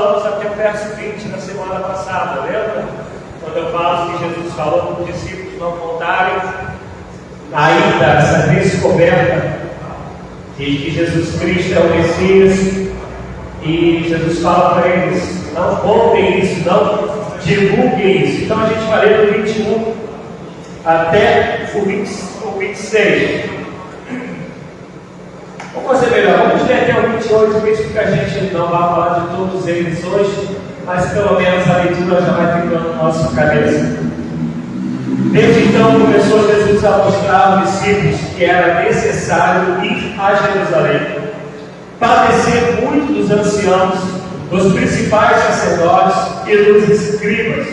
falamos até o verso 20 na semana passada, lembra? Quando eu falo que Jesus falou para os discípulos não contarem ainda essa descoberta de que Jesus Cristo é o Messias, e Jesus fala para eles: não contem isso, não divulguem isso. Então a gente vai ler do 21 até o 26. Vamos fazer melhor, vamos ler até o 28, mesmo que a gente não vá falar de todos eles hoje, mas pelo menos a leitura já vai ficando na nossa cabeça. Desde então começou Jesus a mostrar aos discípulos que era necessário ir a Jerusalém, padecer muito dos anciãos, dos principais sacerdotes e dos escribas,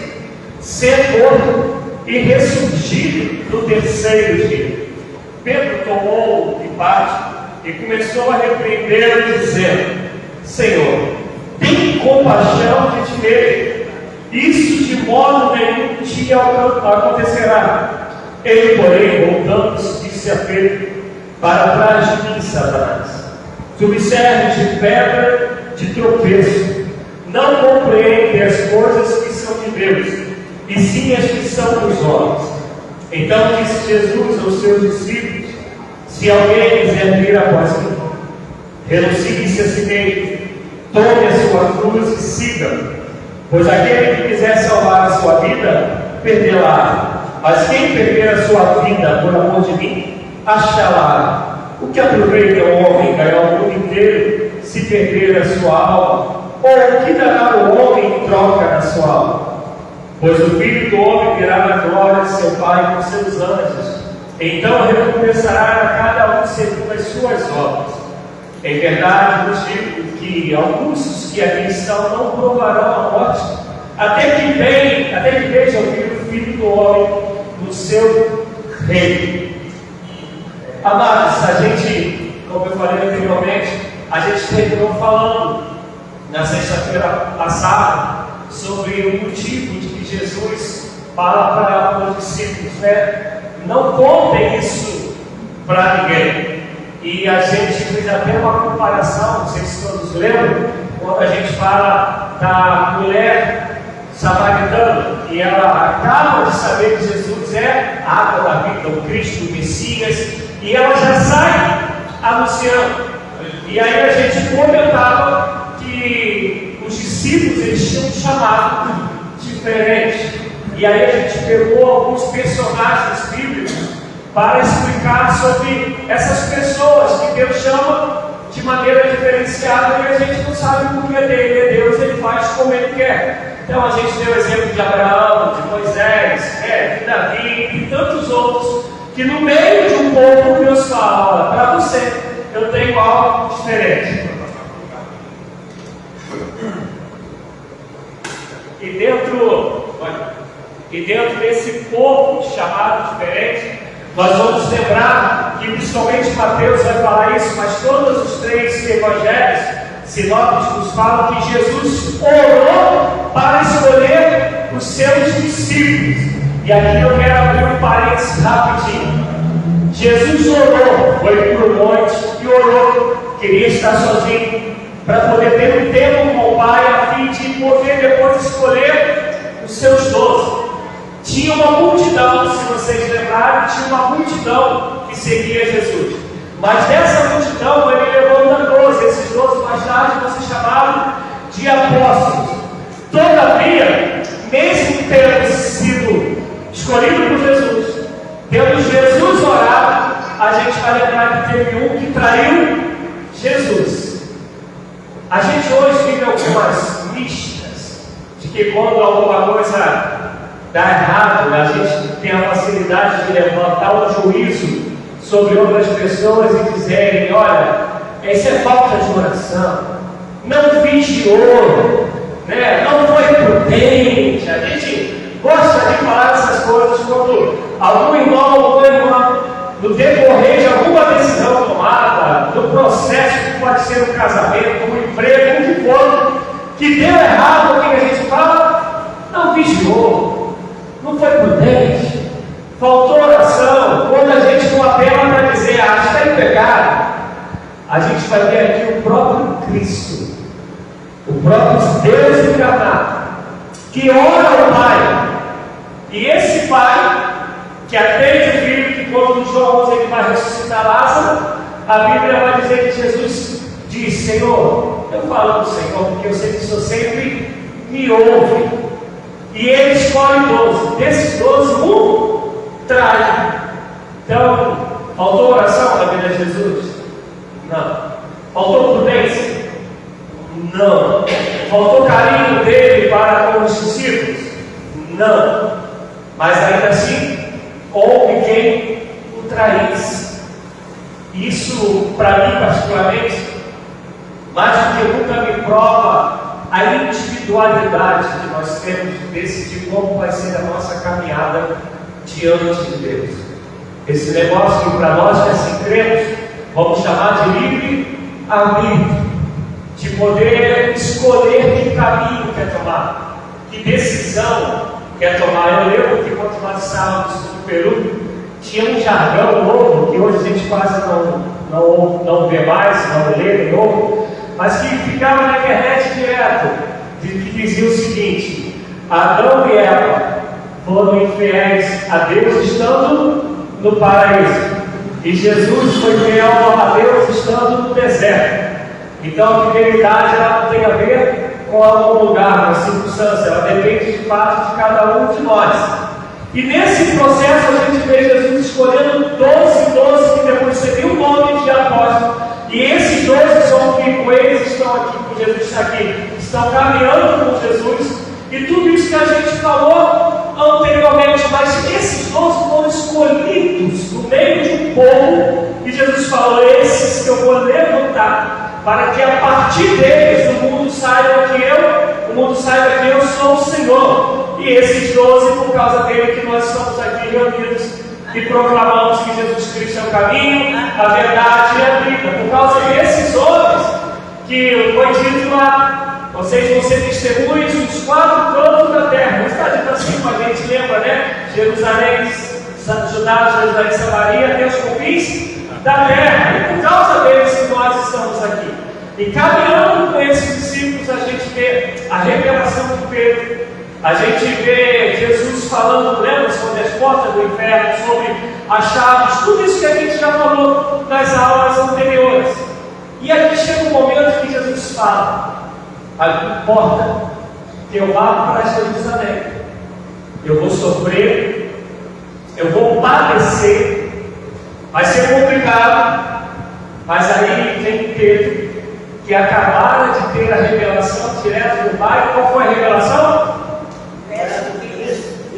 ser morto e ressurgir no terceiro dia. Pedro tomou de parte e começou a repreendê-lo, dizendo: Senhor, tem compaixão de ti mesmo. Isso de modo nenhum te acontecerá. Ele, porém, voltando-se, disse a Pedro: para trás de mim, Satanás. Tu me serves de pedra de tropeço. Não compreende as coisas que são de Deus, e sim as que são dos homens. Então disse Jesus aos seus discípulos: se alguém quiser vir após mim, renuncie-se a si mesmo, tome a sua cruz e siga-me. Pois aquele que quiser salvar a sua vida, perdê-la. Mas quem perder a sua vida por amor de mim, achá-la. O que aproveita o homem ganhar o mundo inteiro, se perder a sua alma? Ou o que dará o homem em troca da sua alma? Pois o Filho do Homem virá na glória de seu Pai com seus anjos. Então recompensará a cada um segundo as suas obras. Em verdade vos digo que alguns que aqui estão não provarão a morte, até que vejam o Filho do Homem no seu reino. Amados, a gente, como eu falei anteriormente, a gente terminou falando na sexta-feira passada sobre o motivo de que Jesus fala para os discípulos, né? Não contem isso para ninguém. E a gente fez até uma comparação, não sei se todos lembram, quando a gente fala da mulher samaritana, e ela acaba de saber que Jesus é a água da vida, o Cristo, o Messias, e ela já sai anunciando. E aí a gente comentava que os discípulos eles tinham um chamado diferente. E aí a gente pegou alguns personagens bíblicos para explicar sobre essas pessoas que Deus chama de maneira diferenciada e a gente não sabe por que dele é Deus, ele faz como ele quer. Então a gente deu o exemplo de Abraão, de Moisés, de Davi e tantos outros que no meio de um povo Deus fala: olha, para você eu tenho algo diferente. E dentro desse povo chamado diferente, nós vamos lembrar que principalmente Mateus vai falar isso, mas todos os três evangelhos sinópticos falam que Jesus orou para escolher os seus discípulos. E aqui eu quero abrir um parênteses rapidinho. Jesus orou, foi para o monte e orou, queria estar sozinho, para poder ter um tempo com o Pai, a fim de poder depois escolher os seus 12. Tinha uma multidão, se vocês lembrarem, tinha uma multidão que seguia Jesus. Mas dessa multidão ele levanta 12, esses 12 mais tarde vão ser chamados de apóstolos. Todavia, mesmo tendo sido escolhido por Jesus, tendo Jesus orado, a gente vai lembrar que teve um que traiu Jesus. A gente hoje vive algumas místicas de que quando alguma coisa dá errado, a gente tem a facilidade de levantar um juízo sobre outras pessoas e dizerem: olha, isso é falta de oração, não vigiou, né? Não foi prudente. A gente gosta de falar essas coisas quando algum irmão ou irmã, no decorrer de alguma decisão tomada, no processo que pode ser um casamento, um emprego, o que for, que deu errado, o que a gente fala? Não vigiou, não foi prudente, faltou oração. Quando a gente não apela para dizer: está em pecado, a gente vai ver aqui o próprio Cristo o próprio Deus encarnado, que ora ao Pai. E esse Pai, que atende o Filho, que quando João 11 ele vai ressuscitar Lázaro, a Bíblia vai dizer que Jesus diz: Senhor, eu falo do Senhor porque eu sei que o Senhor sempre me ouve. E ele escolhe 12. Desses 12, um trai. Então, faltou oração na vida de Jesus? Não. Faltou prudência? Não. Faltou carinho dele para com os discípulos? Não. Mas ainda assim, houve quem o traísse. Isso, para mim particularmente, mais do que nunca me prova a individualidade que nós temos de decidir como vai ser a nossa caminhada diante de Deus. Esse negócio que para nós que assim cremos, vamos chamar de livre-arbítrio, de poder escolher que caminho quer tomar, que decisão quer tomar. Eu lembro que quando nós estávamos no Peru, tinha um jargão novo, que hoje a gente quase não vê mais, não lê de novo, mas que ficava na internet direto, que dizia o seguinte: Adão e Eva foram infiéis a Deus estando no paraíso, e Jesus foi fiel a Deus estando no deserto. Então a fidelidade ela não tem a ver com algum lugar, com circunstância, ela depende de fato de cada um de nós. E nesse processo a gente vê Jesus escolhendo 12, que depois seria o nome de apóstolos. E esses 12 são que com eles estão aqui, com Jesus está aqui, estão caminhando com Jesus. E tudo isso que a gente falou anteriormente, mas esses 12 foram escolhidos no meio de um povo. E Jesus falou: esses que eu vou levantar, para que a partir deles o mundo saiba que eu sou o Senhor. E esses 12, por causa dele, que nós estamos aqui reunidos e proclamamos que Jesus Cristo é o caminho, a verdade e a vida. Por causa desses homens, que foi dito lá, vocês vão ser testemunhas dos 4 cantos da terra. Não está dito assim, como a gente lembra, né? Jerusalém, Judá, Jerusalém, Samaria, até os confins da terra. E por causa deles que nós estamos aqui. E caminhando com esses discípulos, a gente vê a revelação de Pedro. A gente vê Jesus falando, lembra, sobre as portas do inferno, sobre as chaves, tudo isso que a gente já falou nas aulas anteriores. E aqui chega um momento que Jesus fala: importa que eu vá para Jerusalém, eu vou sofrer, eu vou padecer, vai ser complicado, mas aí vem Pedro, que acabara de ter a revelação direta do Pai. Qual foi a revelação?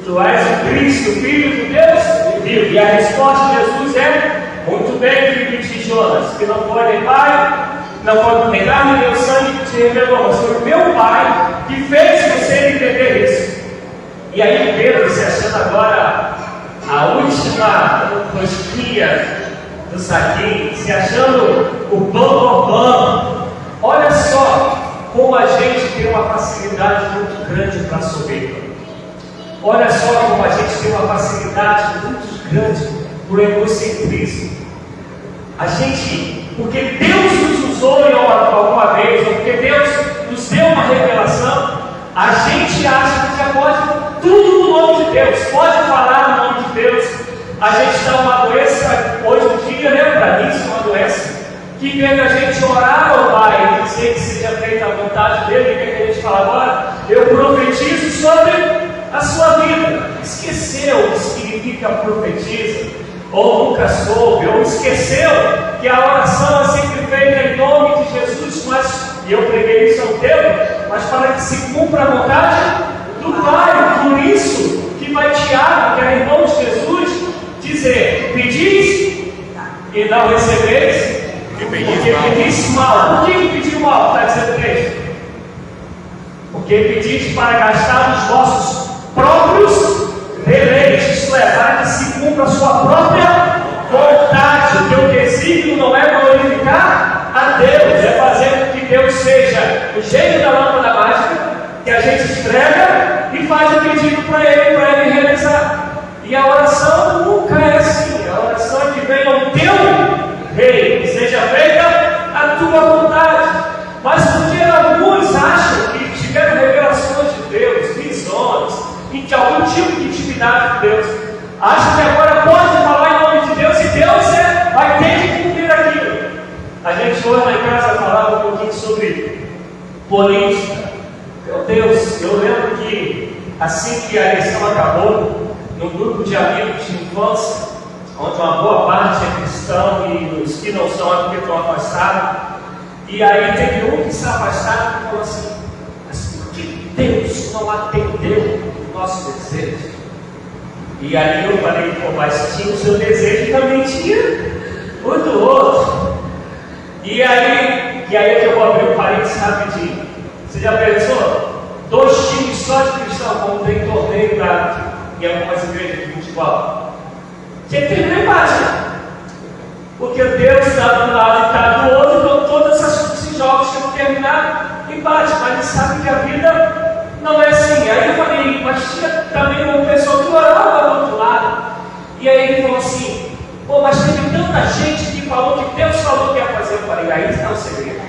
Tu és o Cristo, o Filho de Deus vivo. E a resposta de Jesus é: muito bem, filho de Jonas, que não foi nem pai, não foi nem carne, nem o sangue que te revelou, mas foi o meu Pai que fez você entender isso. E aí Pedro, se achando agora a última rosquinha do saquinho, se achando o bam. Olha só como a gente tem uma facilidade muito grande para soberba. Olha só como a gente tem uma facilidade muito grande por egocentrismo. A gente, porque Deus nos usou alguma vez, ou porque Deus nos deu uma revelação, a gente acha que já pode tudo no nome de Deus, pode falar no nome de Deus. A gente está uma doença, hoje em dia, né? Para mim, isso é uma doença que vem a gente orar ao Pai e dizer que seja feita a vontade dele. O que a gente fala agora? Eu profetizo sobre a sua vida. Esqueceu o que significa profetiza, ou nunca soube, ou esqueceu que a oração é sempre feita em nome de Jesus, e eu preguei isso há um tempo, mas para que se cumpra a vontade do Pai. Por isso que vai Tiago, que é irmão de Jesus, dizer: pedis e não recebeis, porque pedis mal. Por que pediu mal? Está dizendo o texto. Porque pedis para gastar os vossos próprios deleites, isto é, para que se cumpra a sua própria vontade. O teu desígnio não é glorificar a Deus, é fazer com que Deus seja o gênio da lâmpada mágica, que a gente esfrega e faz o pedido para ele realizar. E a oração nunca é assim. A oração é que venha o teu reino, que seja feita a tua vontade. Mas porque alguns acham de Deus, acha que agora pode falar em nome de Deus e Deus vai ter que cumprir aquilo. A gente hoje lá em casa falava um pouquinho sobre política. Meu Deus, eu lembro que assim que a eleição acabou, no grupo de amigos de infância, onde uma boa parte é cristão e os que não são é porque estão afastados, e aí teve um que se afastaram e falou assim: mas por que Deus não atendeu o nosso desejo? E aí eu falei: pô, mas tinha o seu desejo, também tinha o do outro. E aí é que eu vou abrir um parênteses rapidinho. Você já pensou? 2 times só de cristão, como tem torneio em algumas igrejas de futebol. Tinha que ter um empate. Porque Deus está de um lado e está do outro, então todos esses jogos tinham que terminar empate. Mas ele sabe que a vida não é assim. Aí eu falei: mas tinha também uma pessoa que orava do outro lado. E aí ele falou assim: pô, mas teve tanta gente que falou que Deus falou que ia fazer. Eu falei: aí está o segredo.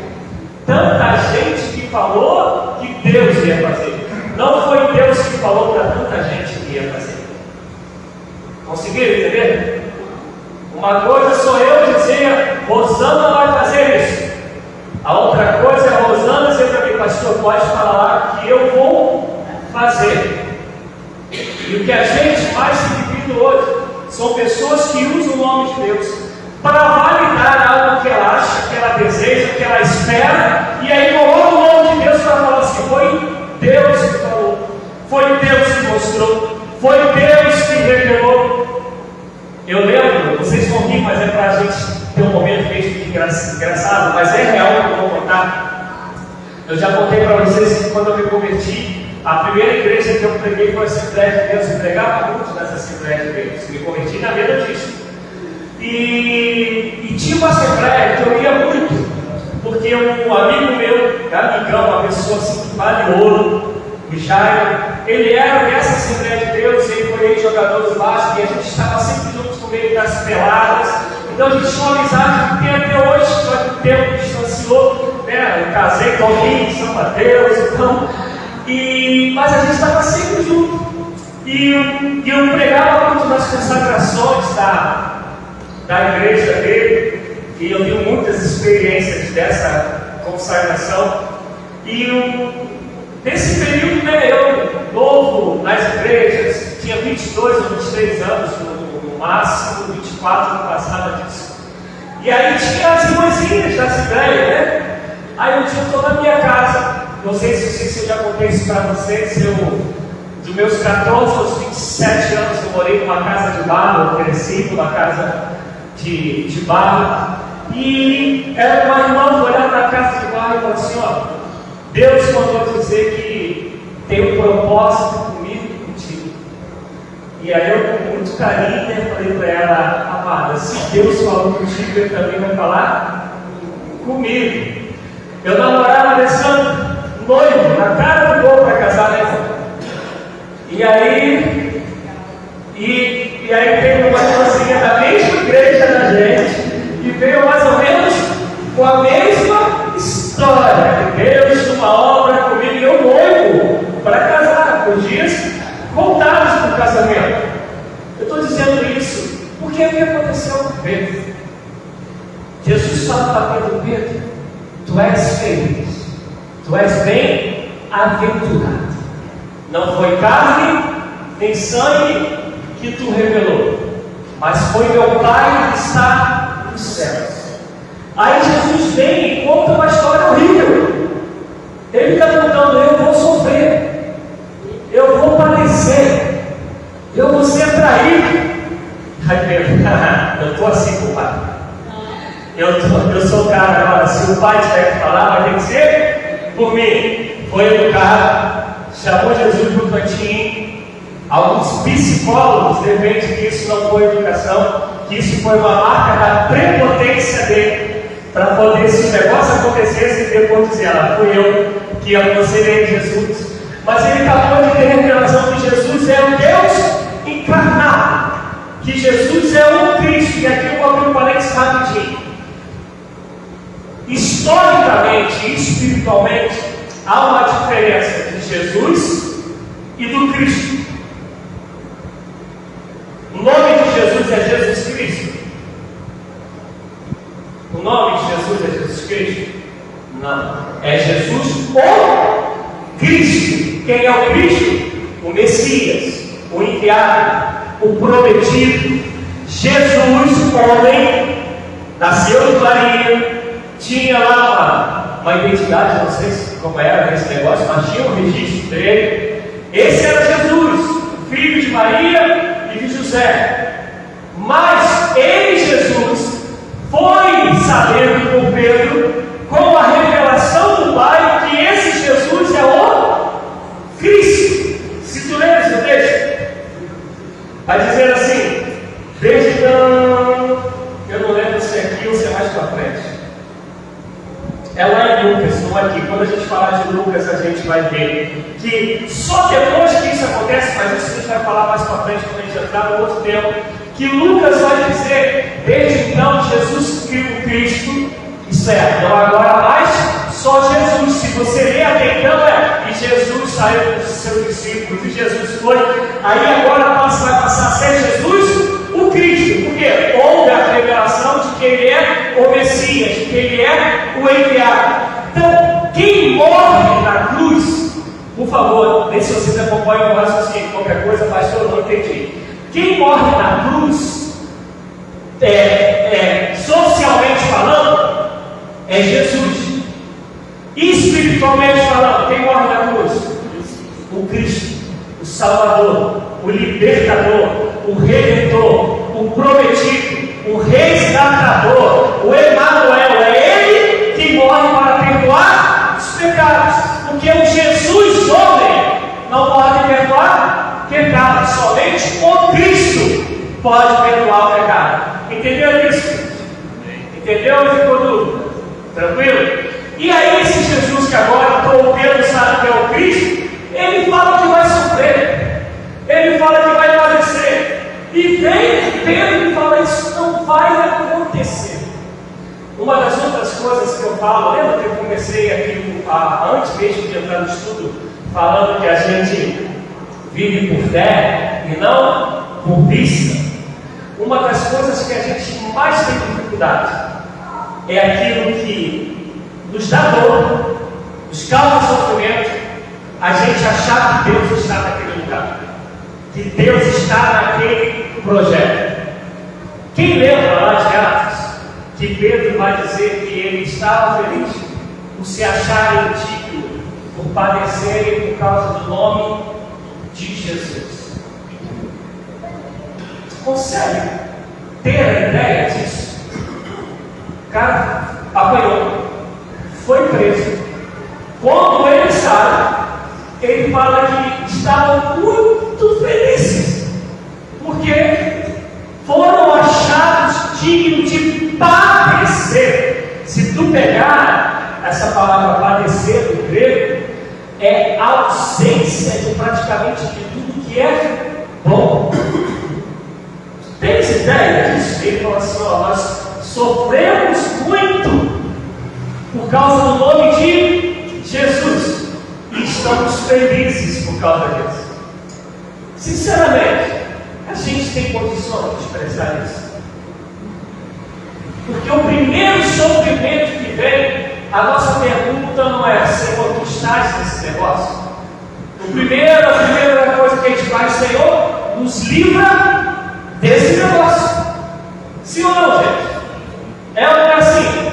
Tanta gente que falou que Deus ia fazer. Não foi Deus que falou para tanta gente que ia fazer. Conseguiram entender? Uma coisa sou eu dizer: Rosana vai fazer isso. A outra coisa é a Rosana dizer para mim: pastor, pode falar lá que eu vou fazer. E o que a gente mais tem vivido hoje são pessoas que usam o nome de Deus para validar algo que ela acha, que ela deseja, que ela espera, e aí coloca o nome de Deus para falar assim: foi Deus que falou, foi Deus que mostrou, foi Deus que revelou. Eu lembro, vocês vão rir, mas é para a gente ter um momento meio engraçado, mas é real que eu vou contar. Eu já contei para vocês que quando eu me converti, a primeira igreja que eu preguei foi a Assembleia de Deus. Eu pregava muito nessa Assembleia de Deus, me converti na vida disso. E tinha uma assembleia que eu ia muito, porque um amigo meu, amigão, uma pessoa assim que vale ouro, o Jairo, ele era dessa Assembleia de Deus, ele foi jogador de basquete, e a gente estava sempre juntos no meio das peladas. Então a gente tinha uma amizade que tem até hoje, só que o tempo distanciou, né? Eu casei com alguém em São Mateus, então, mas a gente estava sempre junto. E eu pregava muito nas consagrações da igreja dele, e eu tenho muitas experiências dessa consagração. E nesse período, né, eu novo nas igrejas, tinha 22 ou 23 anos no máximo, 24 não passava disso. E aí tinha as irmãzinhas da Assembleia, né? Aí um dia eu estou na minha casa, não sei se eu já contei isso para vocês, dos meus 14 aos 27 anos eu morei numa casa de barro, eu cresci numa casa de barro, e era uma irmã que olhava para a casa de barro e falou assim: ó, Deus mandou dizer que tem um propósito comigo e contigo. E aí eu, com muito carinho, falei para ela: amada, se Deus falou contigo, Ele também vai falar comigo. Eu namorava Alessandro, noivo, na cara do gol para casar, né? E aí veio uma irmãzinha da mesma igreja da gente, e veio mais ou menos com a mesma história. Deus, uma obra comigo, e eu noivo para casar, com dias contados para o casamento. Eu estou dizendo isso porque o que aconteceu com Pedro? Jesus fala para Pedro: Pedro, tu és feliz, tu és bem-aventurado. Não foi carne nem sangue que tu revelou, mas foi meu Pai que está nos céus. Aí Jesus vem e conta uma história horrível. Ele está contando: eu vou sofrer, eu vou padecer, eu vou ser traído. Ai, Pedro, eu estou assim com o Pai. Eu sou o cara agora. Se o Pai tiver que falar, vai ter que ser por mim. Foi educado, chamou Jesus para o cantinho. Alguns psicólogos defendem que isso não foi educação, que isso foi uma marca da prepotência dele, para poder, se o negócio acontecesse, ele depois dizer: fui eu que aconselhei Jesus. Mas ele acabou de ter revelação que Jesus é o Deus encarnado, que Jesus é o Cristo. E aqui eu vou abrir um parênteses rapidinho. Historicamente e espiritualmente, há uma diferença de Jesus e do Cristo. Cristo. Quem é o Cristo? O Messias, o enviado, o prometido. Jesus, homem, nasceu de Maria, tinha lá uma identidade, não sei como era esse negócio, mas tinha um registro dele. Esse era Jesus, filho de Maria e de José. Mas ele, Jesus, foi sabendo por Pedro, com a revelação do Pai, que esse Jesus é o Cristo. Se tu ler esse texto, vai dizer assim: desde então, eu não lembro se é aqui ou se é mais para frente. É lá em Lucas, não aqui. Quando a gente falar de Lucas, a gente vai ver que só depois que isso acontece, mas isso a gente vai falar mais para frente quando a gente entrar no outro tempo, que Lucas vai dizer: desde então Jesus criou o Cristo, isso é, não agora mais só Jesus. Se você ler até então, e Jesus saiu com os seus discípulos, e Jesus foi, aí agora vai passar a ser Jesus o Cristo, porque houve a revelação de que Ele é o Messias, de que Ele é o enviado. Então, quem morre na cruz, por favor, vê se vocês acompanham o raciocínio, qualquer coisa, pastor, eu não entendi. Quem morre na cruz, socialmente falando, é Jesus. Espiritualmente falando, quem morre na cruz? O Cristo, o Salvador, o Libertador, o Redentor, o Prometido, o Resgatador, o Emanuel. É Ele que morre para perdoar os pecados, porque o Jesus homem não pode perdoar pecado, somente o Cristo pode perdoar o pecado. Entendeu isso? Entendeu? Ficou dúvida? Tranquilo? E aí esse Jesus que agora o Pedro sabe que é o Cristo, ele fala que vai sofrer, ele fala que vai padecer, e vem Pedro e fala: isso não vai acontecer. Uma das outras coisas que eu falo, lembra que eu comecei aqui antes mesmo de entrar no estudo, falando que a gente vive por fé e não por vista? Uma das coisas que a gente mais tem dificuldade é aquilo que nos dá dor, nos causa sofrimento, a gente achar que Deus está naquele lugar, que Deus está naquele projeto. Quem lembra lá de Atos que Pedro vai dizer que ele estava feliz por se acharem digno, por padecerem por causa do nome de Jesus? Consegue ter a ideia disso? O cara apanhou, foi preso. Quando ele sai, ele fala que estavam muito felizes, porque foram achados dignos de padecer. Se tu pegar essa palavra padecer no grego, é a ausência de praticamente de tudo que é bom. Tens ideia disso? Ele fala assim: nós sofremos muito por causa do nome de Jesus e estamos felizes por causa disso. Sinceramente, a gente tem condições de expressar isso? Porque o primeiro sofrimento que vem, a nossa pergunta não é: Senhor, tu estás nesse negócio? A primeira coisa que a gente faz: Senhor, nos livra desse negócio. Sim ou não, gente? É ou não é assim?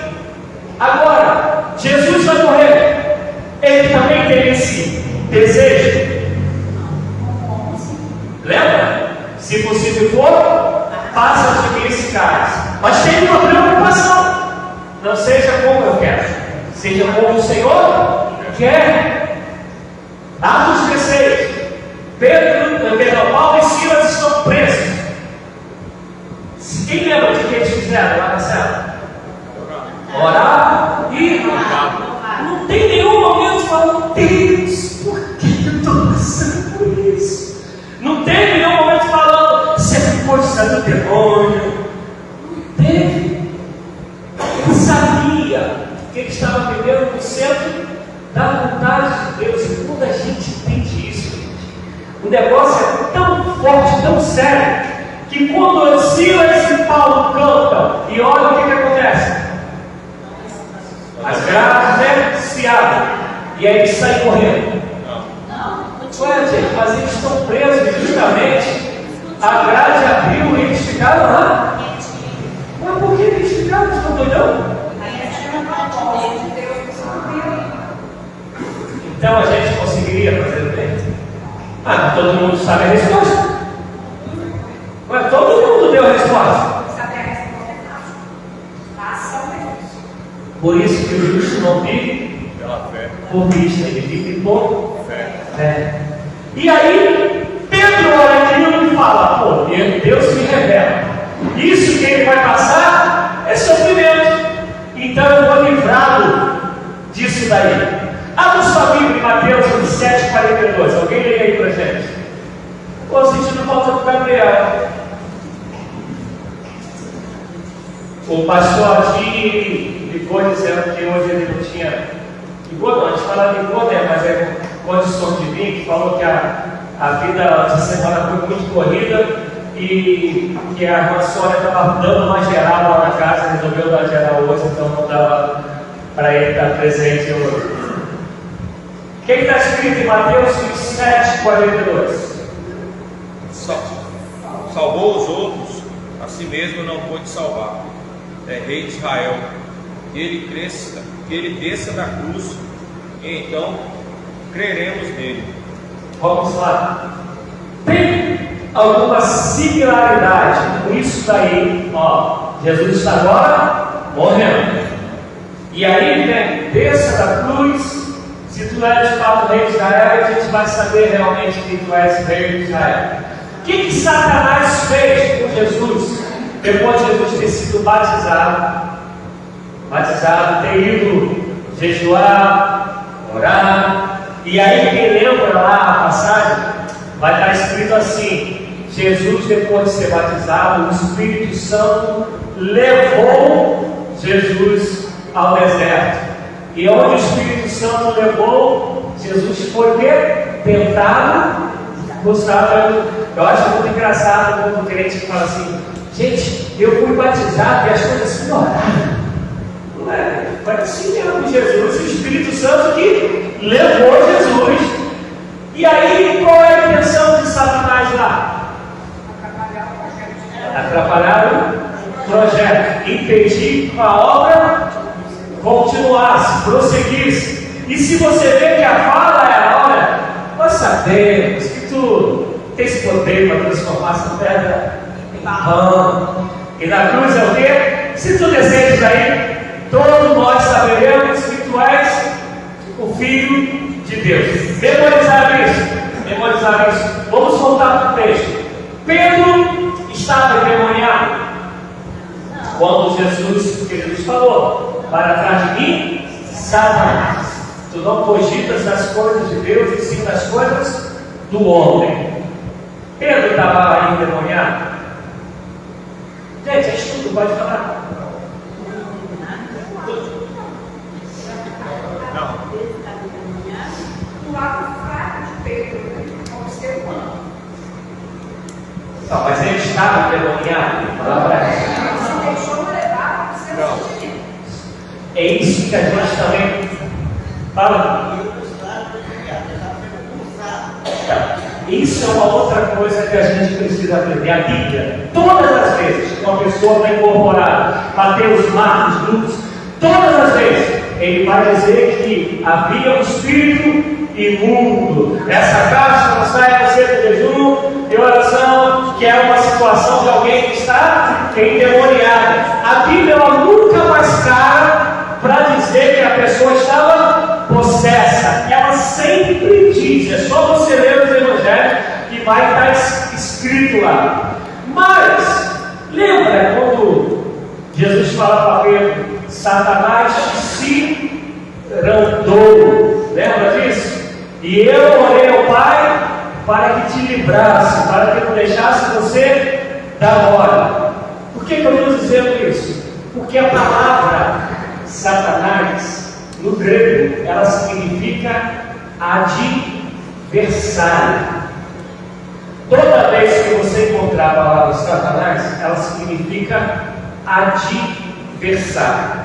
Agora, Jesus vai morrer, ele também tem esse desejo. Lembra? Se possível for, passa de mim esse cálice. Mas tem uma preocupação: não seja como eu quero, seja como o Senhor quer. Atos 16, Paulo e Silas estão presos. Quem lembra de que eles fizeram lá na cela? Orar e não tem nenhum momento falando: Deus, por que eu estou passando por isso? Não teve nenhum momento falando: isso é força do demônio. Não teve. Ele sabia que ele estava vivendo no centro da vontade de Deus. E quando a gente entende isso, o negócio é tão forte, tão sério, que quando Silas e Paulo cantam, e olha o que acontece: as grades se abrem, e aí eles saem correndo. Ah, todo mundo sabe a resposta. Mas todo mundo deu a resposta. Saber a resposta é fácil. Ação é isso. Por isso que o justo não vive Pela fé. por vista, ele vive por Fé. fé. E aí, Pedro olha aquilo e fala: pô, Deus me revela. Isso que ele vai passar é sofrimento. Então eu vou livrá-lo disso daí. Abra sua Bíblia em Mateus 27:42. Alguém lê aí pra gente? Pô, sentindo falta do Gabriel. O pastor aqui ligou dizendo que hoje ele não tinha. Ligou não, a gente fala ligou, né? Mas é condições de vir, que falou que a vida essa semana foi muito corrida e que a irmã Sônia estava dando uma geral lá na casa, resolveu dar geral hoje, então não dava para ele estar presente hoje. O que está escrito em Mateus 27:42? Salvou os outros, a si mesmo não pôde salvar. É rei de Israel. Que ele cresça, que ele desça da cruz, e então creremos nele. Vamos lá. Tem alguma similaridade com isso daí? Ó, Jesus está agora morrendo. E aí vem, desça da cruz. Se tu és de fato rei de Israel, a gente vai saber realmente que tu és rei de Israel. O que Satanás fez com Jesus depois de Jesus ter sido batizado, ter ido jejuar, orar? E aí quem lembra lá a passagem, vai estar escrito assim: Jesus, depois de ser batizado, o Espírito Santo levou Jesus ao deserto. E onde o Espírito Santo levou, Jesus foi o quê? Tentado, buscado. Eu acho muito engraçado quando o crente fala assim: gente, eu fui batizado e as coisas pioraram. Não é? Foi assim mesmo, Jesus, o Espírito Santo que levou Jesus. E aí, qual é a intenção de Satanás lá? Atrapalhar o projeto, impedir que a obra continuasse, prosseguisse. E se você vê que a fala é a hora, nós sabemos que tu tens poder para transformar essa pedra em barrão. E na cruz é o quê? Se tu desceres aí, todos nós saberemos que tu és o Filho de Deus. Memorizar isso. Vamos voltar para o texto. Pedro estava endemoniado quando Jesus falou: para trás de mim, Satanás, tu não cogitas das coisas de Deus, e sim das coisas do homem. Pedro estava aí endemoniado. Gente, é estudo, pode falar. Não. O lado fraco de Pedro, como ser humano. Não, mas ele estava endemoniado. Fala para ele. Ele se deixou levar para o seu sentimento. É isso que a gente também fala. Isso é uma outra coisa que a gente precisa aprender. A Bíblia, todas as vezes que uma pessoa vai incorporar Mateus, Marcos, Lucas, todas as vezes ele vai dizer que havia um espírito imundo. Essa caixa não sai a ser de jejum e oração, que é uma situação de alguém que está endemoniado. A Bíblia ela nunca mais clara para dizer que a pessoa estava possessa. Ela sempre diz, é só você ler os evangelhos que vai estar escrito lá. Mas, lembra quando Jesus fala para Pedro: Satanás se randou, lembra disso? E eu orei ao Pai para que te livrasse, para que não deixasse você da morte. Por que eu estou dizendo isso? Porque a palavra Satanás, no grego, ela significa adversário. Toda vez que você encontrar a palavra Satanás, ela significa adversário.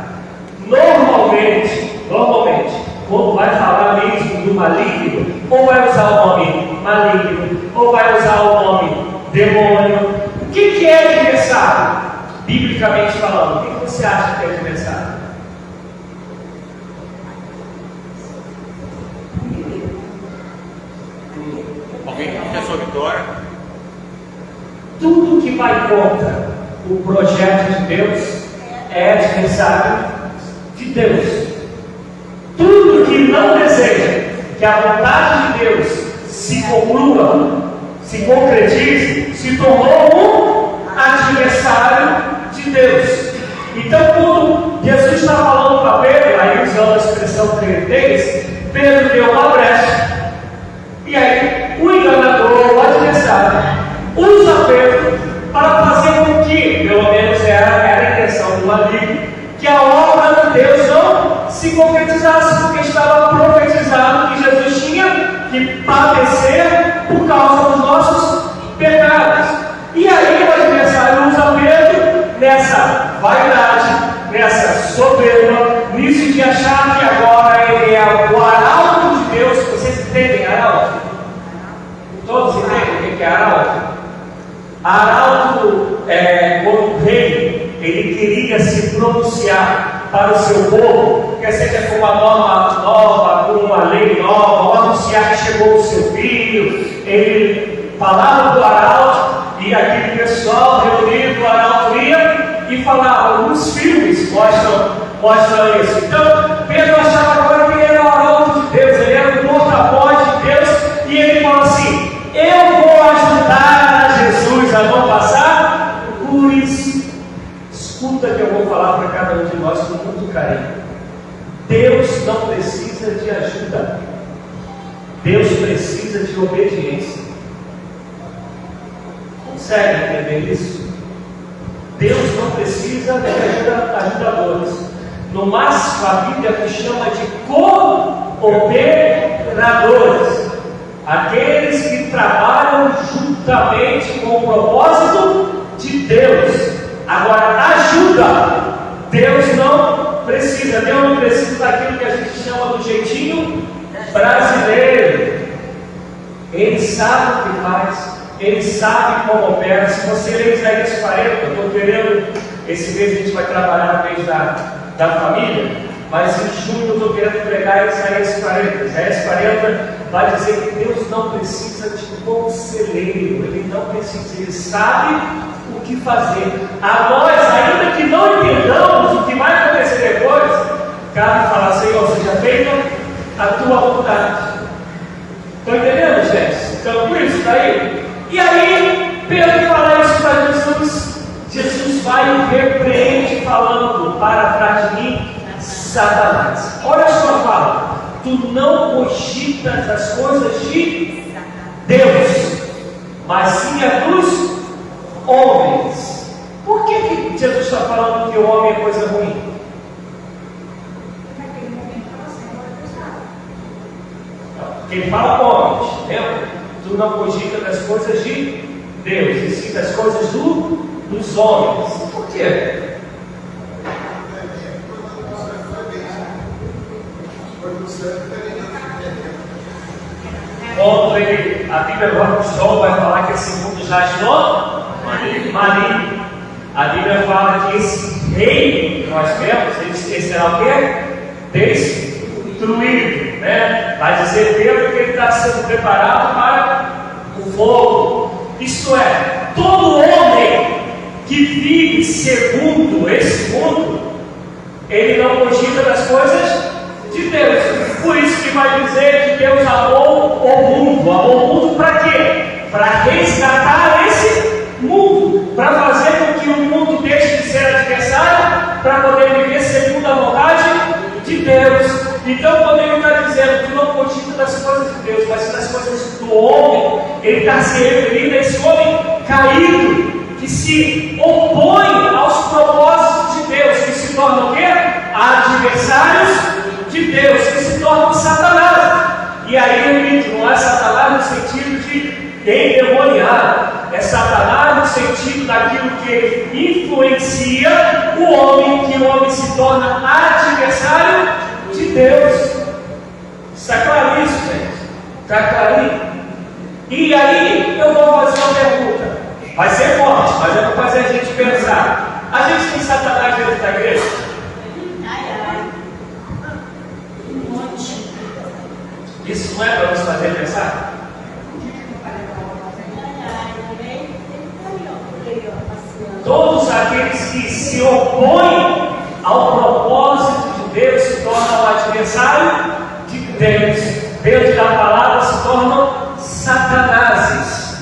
Normalmente, quando vai falar mesmo do maligno, ou vai usar o nome maligno, ou vai usar o nome demônio. O que é adversário? Biblicamente falando, o que você acha que é adversário? Alguém que quer sua vitória. Tudo que vai contra o projeto de Deus é adversário de Deus. Tudo que não deseja que a vontade de Deus se conclua, se concretize, se tornou um adversário de Deus. Então, quando Jesus está falando para Pedro, aí usando a expressão crentez, Pedro deu uma brecha. E aí, o enganador, o adversário, usa Pedro para fazer com que, pelo menos era a intenção do maligno, que a obra de Deus não se concretizasse, porque estava profetizado que Jesus tinha que padecer por causa dos nossos pecados. E aí o adversário usa Pedro nessa vaidade, nessa soberba, nisso de achar que agora ele é o arauto de Deus. Vocês entendem arauto? Todos entendem o que é arauto? Arauto é quando o rei ele queria se pronunciar para o seu povo, quer seja com uma norma nova, com uma lei nova, ou anunciar que chegou o seu filho. Ele falava do arauto e aquele pessoal reunido, o arauto ia e falava. Os filmes mostram isso. Então Pedro achava agora que ele era o arauto de Deus, ele era o porta-voz de Deus, e ele fala assim: eu vou ajudar a Jesus a não passar por isso. Escuta que eu vou falar para cada um de nós com muito carinho. Deus não precisa de ajuda. Deus precisa de obediência. Consegue entender isso? Deus não precisa de ajudadores. No máximo, a Bíblia me chama de cooperadores. Aqueles que trabalham juntamente com o propósito de Deus. Agora, ajuda, Deus não precisa. Deus não precisa daquilo que a gente chama do jeitinho brasileiro. Ele sabe o que faz, Ele sabe como opera. Se você ler Isaías 40, eu estou querendo, esse mês a gente vai trabalhar no mês da família, mas em junho eu estou querendo pregar Isaías 40. Isaías 40 vai dizer que Deus não precisa de conselheiro, Ele não precisa, Ele sabe o que fazer. A nós, ainda que não entendamos o que vai acontecer depois, cabe falar: Senhor, seja feita a tua vontade. Estão entendendo, gente? Então, por isso, daí. E aí, Pedro fala isso para Jesus. Jesus vai e repreende, falando: para trás de mim, Satanás. Olha só, fala: tu não cogitas as coisas de Deus, mas sim a dos homens. Por que Jesus está falando que o homem é coisa ruim? Naquele momento estava sendo acusado. Porque ele fala homens, lembra? Tu não cogitas das coisas de Deus, e sim das coisas dos homens. Por quê? Quando a Bíblia João vai falar que esse mundo jaz no maligno. A Bíblia fala que esse rei que nós temos, ele será o quê? Destruído, né? Vai dizer Pedro que ele está sendo preparado para o fogo. Isto é, todo homem que vive segundo esse mundo, ele não cogita das coisas de Deus. Por isso que vai dizer que Deus amou o mundo. Amou o mundo para quê? Para resgatar esse mundo, para fazer com que o mundo deixe de ser adversário, para poder viver segundo a vontade de Deus. Então, quando ele está dizendo que não cogita das coisas de Deus, mas das coisas do homem, ele está se referindo a esse homem caído, que se opõe aos propósitos de Deus, que se tornam o quê? Adversários de Deus, que se tornam Satanás. E aí, repito, não é Satanás no sentido de endemoniar, é Satanás no sentido daquilo que ele influencia o homem, que o homem se torna adversário de Deus. Está claro isso, gente? Está claro? E aí eu vou fazer uma pergunta. Vai ser forte, mas eu vou fazer a gente pensar. A gente tem Satanás dentro da igreja? Um monte. Isso não é para nos fazer pensar? que se opõem ao propósito de Deus se tornam o adversário de Deus. Dentro da palavra se tornam satanases.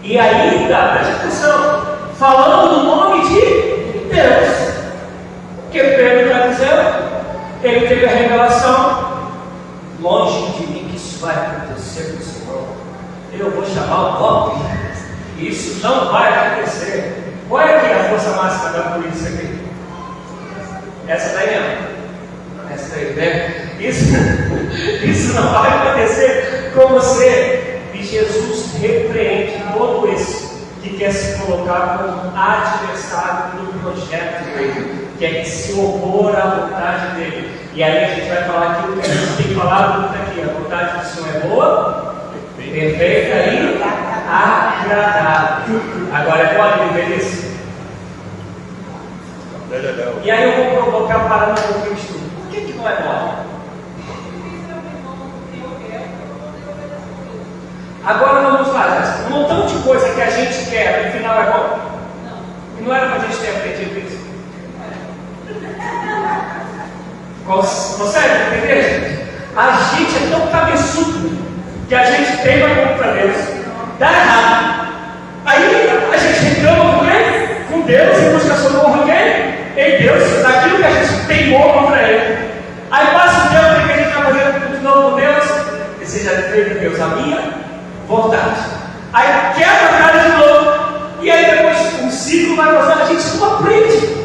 E ainda, presta atenção, falando no nome de Deus. Porque Pedro está dizendo, ele teve a revelação, longe de mim que isso vai acontecer com o Senhor. Eu vou chamar o golpe. Isso não vai acontecer. Qual é que é a força máxima da polícia aqui? Essa daí não. Essa daí, né? Isso não vai acontecer com você. E Jesus repreende todo esse que quer se colocar como adversário do projeto dele, que é se opor à vontade dele. E aí a gente vai falar aquilo que a gente tem falado muito aqui: a vontade do Senhor é boa, perfeita e agradável. Agora pode viver isso? E aí eu vou provocar parando um pouquinho de tudo. Por que não é bom? Agora vamos lá, Jéssica. Um montão de coisa que a gente quer, no final é bom? Não. E não era para a gente ter aprendido isso? Consegue entender, gente? A gente é tão cabeçudo que a gente teima contra Deus, dá errado. Aí a gente reclama com quem? Com Deus, e busca socorro em quem? Em Deus, daquilo que a gente teimou contra Ele. Aí passa o tempo que a gente vai fazer de novo com Deus, e você já fez a Deus a minha vontade. Aí quebra a cara de novo, e aí depois um ciclo vai passando, a gente não aprende.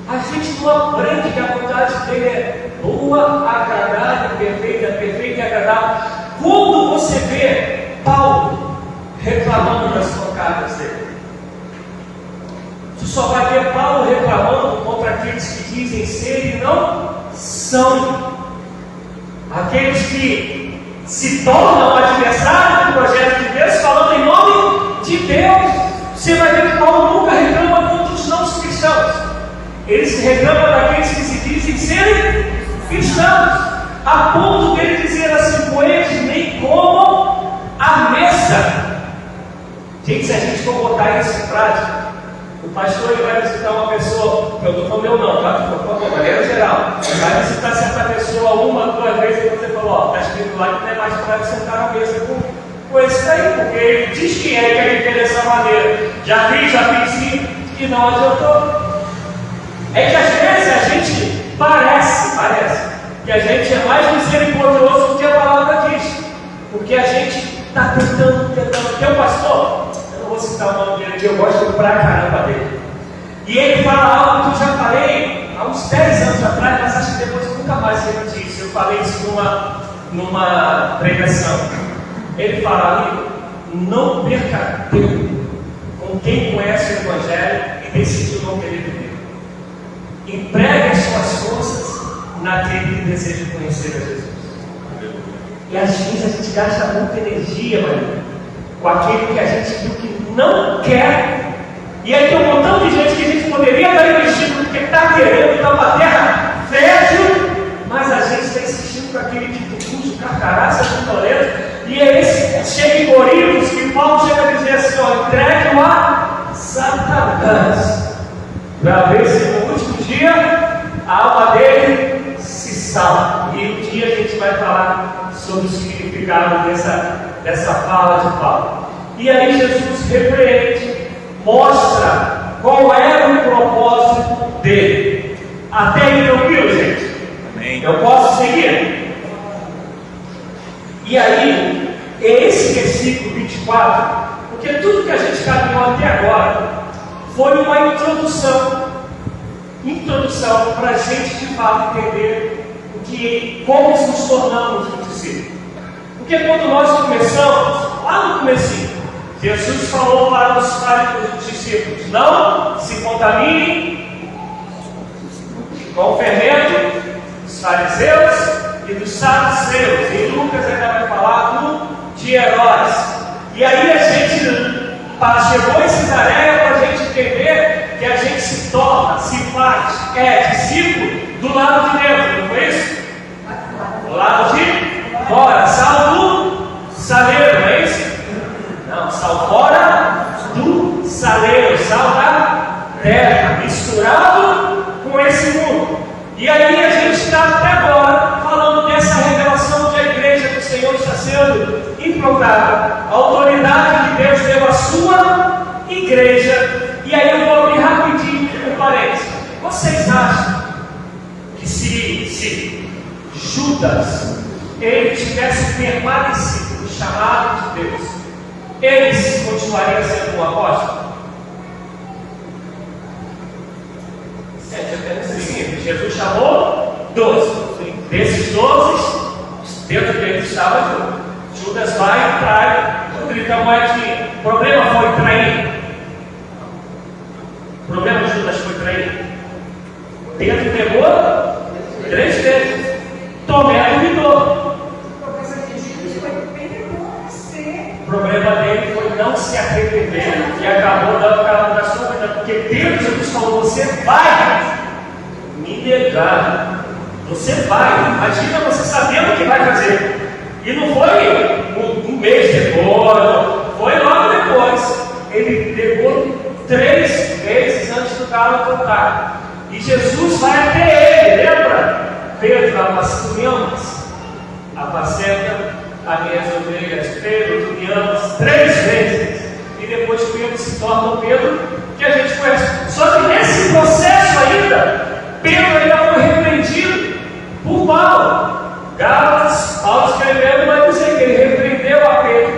A gente não aprende que a vontade dele é boa, agradável, perfeita e agradável. Quando você vê Paulo reclamando das pancadas dele, tu só vai ver Paulo reclamando contra aqueles que dizem ser e não são. Aqueles que se tornam adversários do projeto de Deus, falando em nome de Deus. Você vai ver que Paulo nunca reclama contra os não cristãos. Ele se reclama daqueles que se dizem serem cristãos, a ponto dele dizer assim: com eles nem comam a mesa. Gente, se a gente for botar isso em prática, o pastor ele vai visitar uma pessoa, eu não estou falando não, tá? Estou falando de maneira geral. Vai visitar certa pessoa uma, duas vezes, e você falou: ó, está escrito lá que não é mais para sentar na mesa com esse daí, porque ele diz que quer viver dessa maneira. Já fiz sim, e não adiantou. É que às vezes a gente parece que a gente é mais misericordioso do que a palavra diz, porque a gente está tentando. Tem um pastor, eu não vou citar o nome dele, que eu gosto pra caramba dele, e ele fala algo que eu já falei há uns 10 anos atrás, mas acho que depois eu nunca mais repeti isso. Eu falei isso numa pregação. Ele fala: amigo, não perca tempo com quem conhece o Evangelho e decidiu não querer viver. Empregue as suas forças naquele que deseja conhecer a Jesus. E às vezes a gente gasta muita energia, Maria, com aquele que a gente viu que não quer. E aí tem um montão de gente que a gente poderia estar investindo porque está querendo, está uma terra fértil, mas a gente está insistindo com aquele que cujo carcaraça violento. E é esse chega em Coríntios que Paulo chega a dizer assim: ó, entregue-o a Satanás, para ver se no último dia a alma dele se salva. E um dia a gente vai falar sobre o significado dessa fala de Paulo. E aí Jesus repreende, mostra qual era o propósito dele. Até aí tranquilo, gente? Amém. Eu posso seguir? E aí, é esse versículo 24, porque tudo que a gente caminhou até agora foi uma introdução para a gente de fato entender como nos tornamos um discípulo. Porque quando nós começamos, lá no comecinho, Jesus falou para os discípulos: não se contaminem com o fermento dos fariseus e dos saduceus. E Lucas ainda vai falar de Herodes. E aí a gente chegou em Cesareia para a gente entender que a gente se torna, se faz, discípulo do lado de dentro, não foi isso? Do lado de fora, sal do saleiro, não é isso? Não, sal fora do saleiro, sal da terra, misturado com esse mundo. E aí a gente está até agora falando dessa revelação que a igreja do Senhor está sendo implantada. A autoridade que Deus deu à sua igreja. E aí eu vou abrir rapidinho um parênteses. Vocês acham que se Judas ele tivesse permanecido no chamado de Deus, ele continuaria sendo um apóstolo? É simples. Jesus chamou 12. Desses 12, dentro deles estava Judas vai e trai o gritão moedinha. O problema foi trair. O problema de Judas foi trair. Pedro pegou 3 vezes. Tomé duvidou. O problema dele foi não se arrepender e acabou dando cabo da sua vida. Porque Deus Jesus falou: você vai me negar. Você vai. Imagina você sabendo o que vai fazer. E não foi um mês depois, não. Foi logo depois. Ele pegou 3 vezes antes do galo cantar. E Jesus vai até ele, lembra? Pedro, tu me amas? Apacenta as minhas ovelhas. Pedro, tu me amas? 3 vezes. E depois Pedro se torna o Pedro que a gente conhece. Só que nesse processo ainda, Pedro ainda foi repreendido por Paulo. Gálatas, Paulo escrevendo, vai dizer que ele repreendeu a Pedro,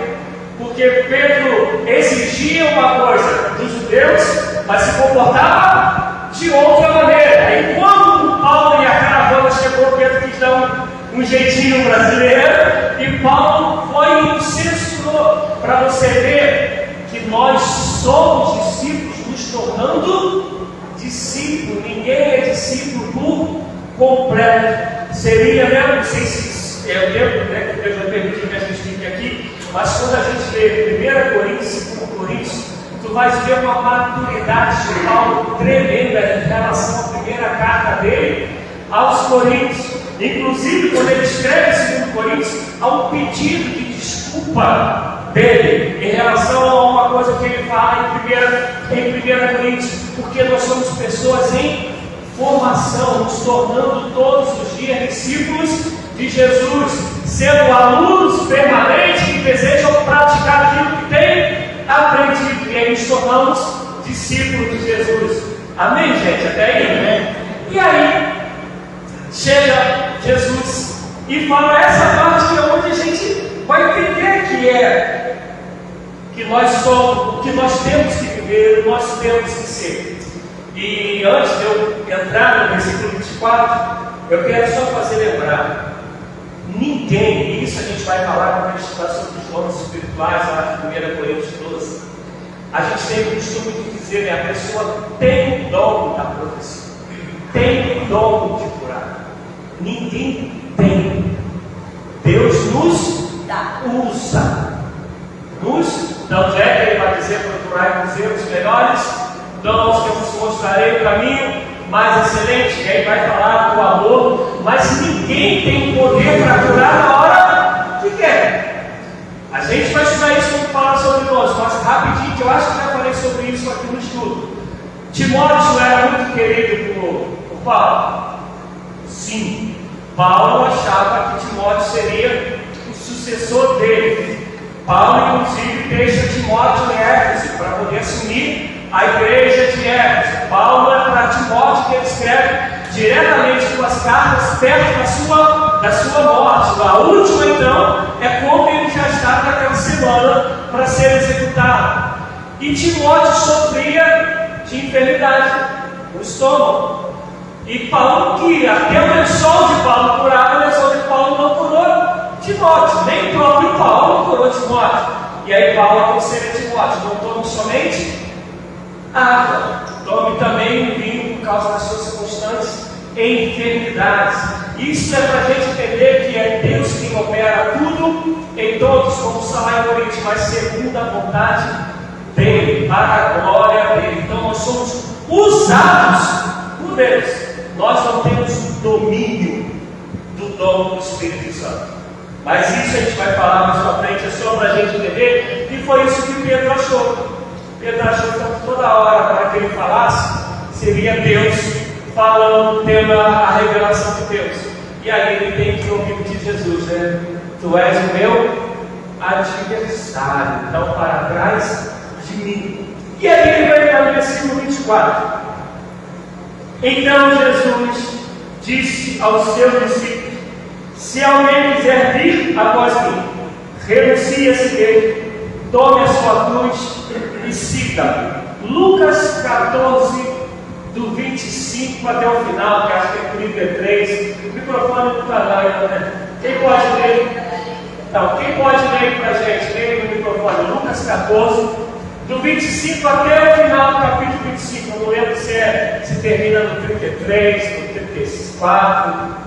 porque Pedro exigia uma coisa dos judeus, mas se comportava de outra maneira. Aí quando Paulo e a caravana chegou, Pedro quis dar um jeitinho brasileiro, e Paulo foi e censurou, para você ver que nós somos discípulos, nos tornando discípulos. Ninguém é discípulo por completo. Seria mesmo, não sei se é o tempo, né, que Deus vai permitir que a gente fique aqui, mas quando a gente vê 1 Coríntios, 2 Coríntios, tu vais ver uma maturidade de Paulo tremenda em relação à primeira carta dele aos Coríntios. Inclusive, quando ele escreve 2 Coríntios, há um pedido de desculpa dele em relação a uma coisa que ele fala em 1 Coríntios, porque nós somos pessoas em formação, nos tornando todos os dias discípulos de Jesus, sendo alunos permanentes que desejam praticar aquilo que têm aprendido, e aí nos tornamos discípulos de Jesus. Amém, gente? Até aí? Amém. E aí chega Jesus e fala essa parte que é onde a gente vai entender que nós somos, o que nós temos que viver, nós temos que ser. E antes de eu entrar no versículo 24, eu quero só fazer lembrar: ninguém, e isso a gente vai falar quando a gente falar sobre os dons espirituais, lá de 1 Coríntios 12, a gente tem o costume de dizer, né, a pessoa tem o dom da profecia, tem o dom de curar. Ninguém tem. Deus nos usa. Tanto é que ele vai dizer: procurai nos erros melhores dons, que eu vos mostrarei o caminho mais excelente. E aí vai falar do amor, mas ninguém tem poder para curar na hora que quer. A gente vai estudar isso quando falar sobre nós, mas rapidinho, que eu acho que já falei sobre isso aqui no estudo. Timóteo era muito querido por Paulo? Sim. Paulo achava que Timóteo seria o sucessor dele. Paulo, inclusive, deixa Timóteo em Éfeso para poder assumir a igreja de Éfeso. Paulo é para Timóteo que ele escreve diretamente com as cartas perto da sua morte. A última, então, é como ele já está naquela semana para ser executado. E Timóteo sofria de enfermidade no estômago. E Paulo, que até o lençol de Paulo curava, o lençol de Paulo não curou Timóteo, nem o próprio Paulo curou Timóteo. E aí Paulo aconselha Timóteo: não tome somente água, tome também um vinho por causa das suas constantes enfermidades. Isso é para a gente entender que é Deus quem opera tudo em todos, como está lá em Coríntios, mas segundo a vontade dele, para a glória dele. Então nós somos usados por Deus. Nós não temos o domínio do dom do Espírito Santo. Mas isso a gente vai falar mais para frente, é só para a gente entender que foi isso que Pedro achou. Pedro achou que toda hora, para que ele falasse, seria Deus falando, tendo a revelação de Deus. E aí ele tem que ouvir de Jesus, né? Tu és o meu adversário, então para trás de mim. E aí ele vai entrar no versículo 24. Então Jesus disse aos seus discípulos: se alguém quiser vir após mim, renuncie a si mesmo, tome a sua cruz e siga. Lucas 14, do 25 até o final, que acho que é 33. O microfone não está lá ainda, né? Quem pode ler? Então, quem pode ler para a gente? Leia no microfone. Lucas 14, do 25 até o final do capítulo 25. Eu não lembro se termina no 33, no 34.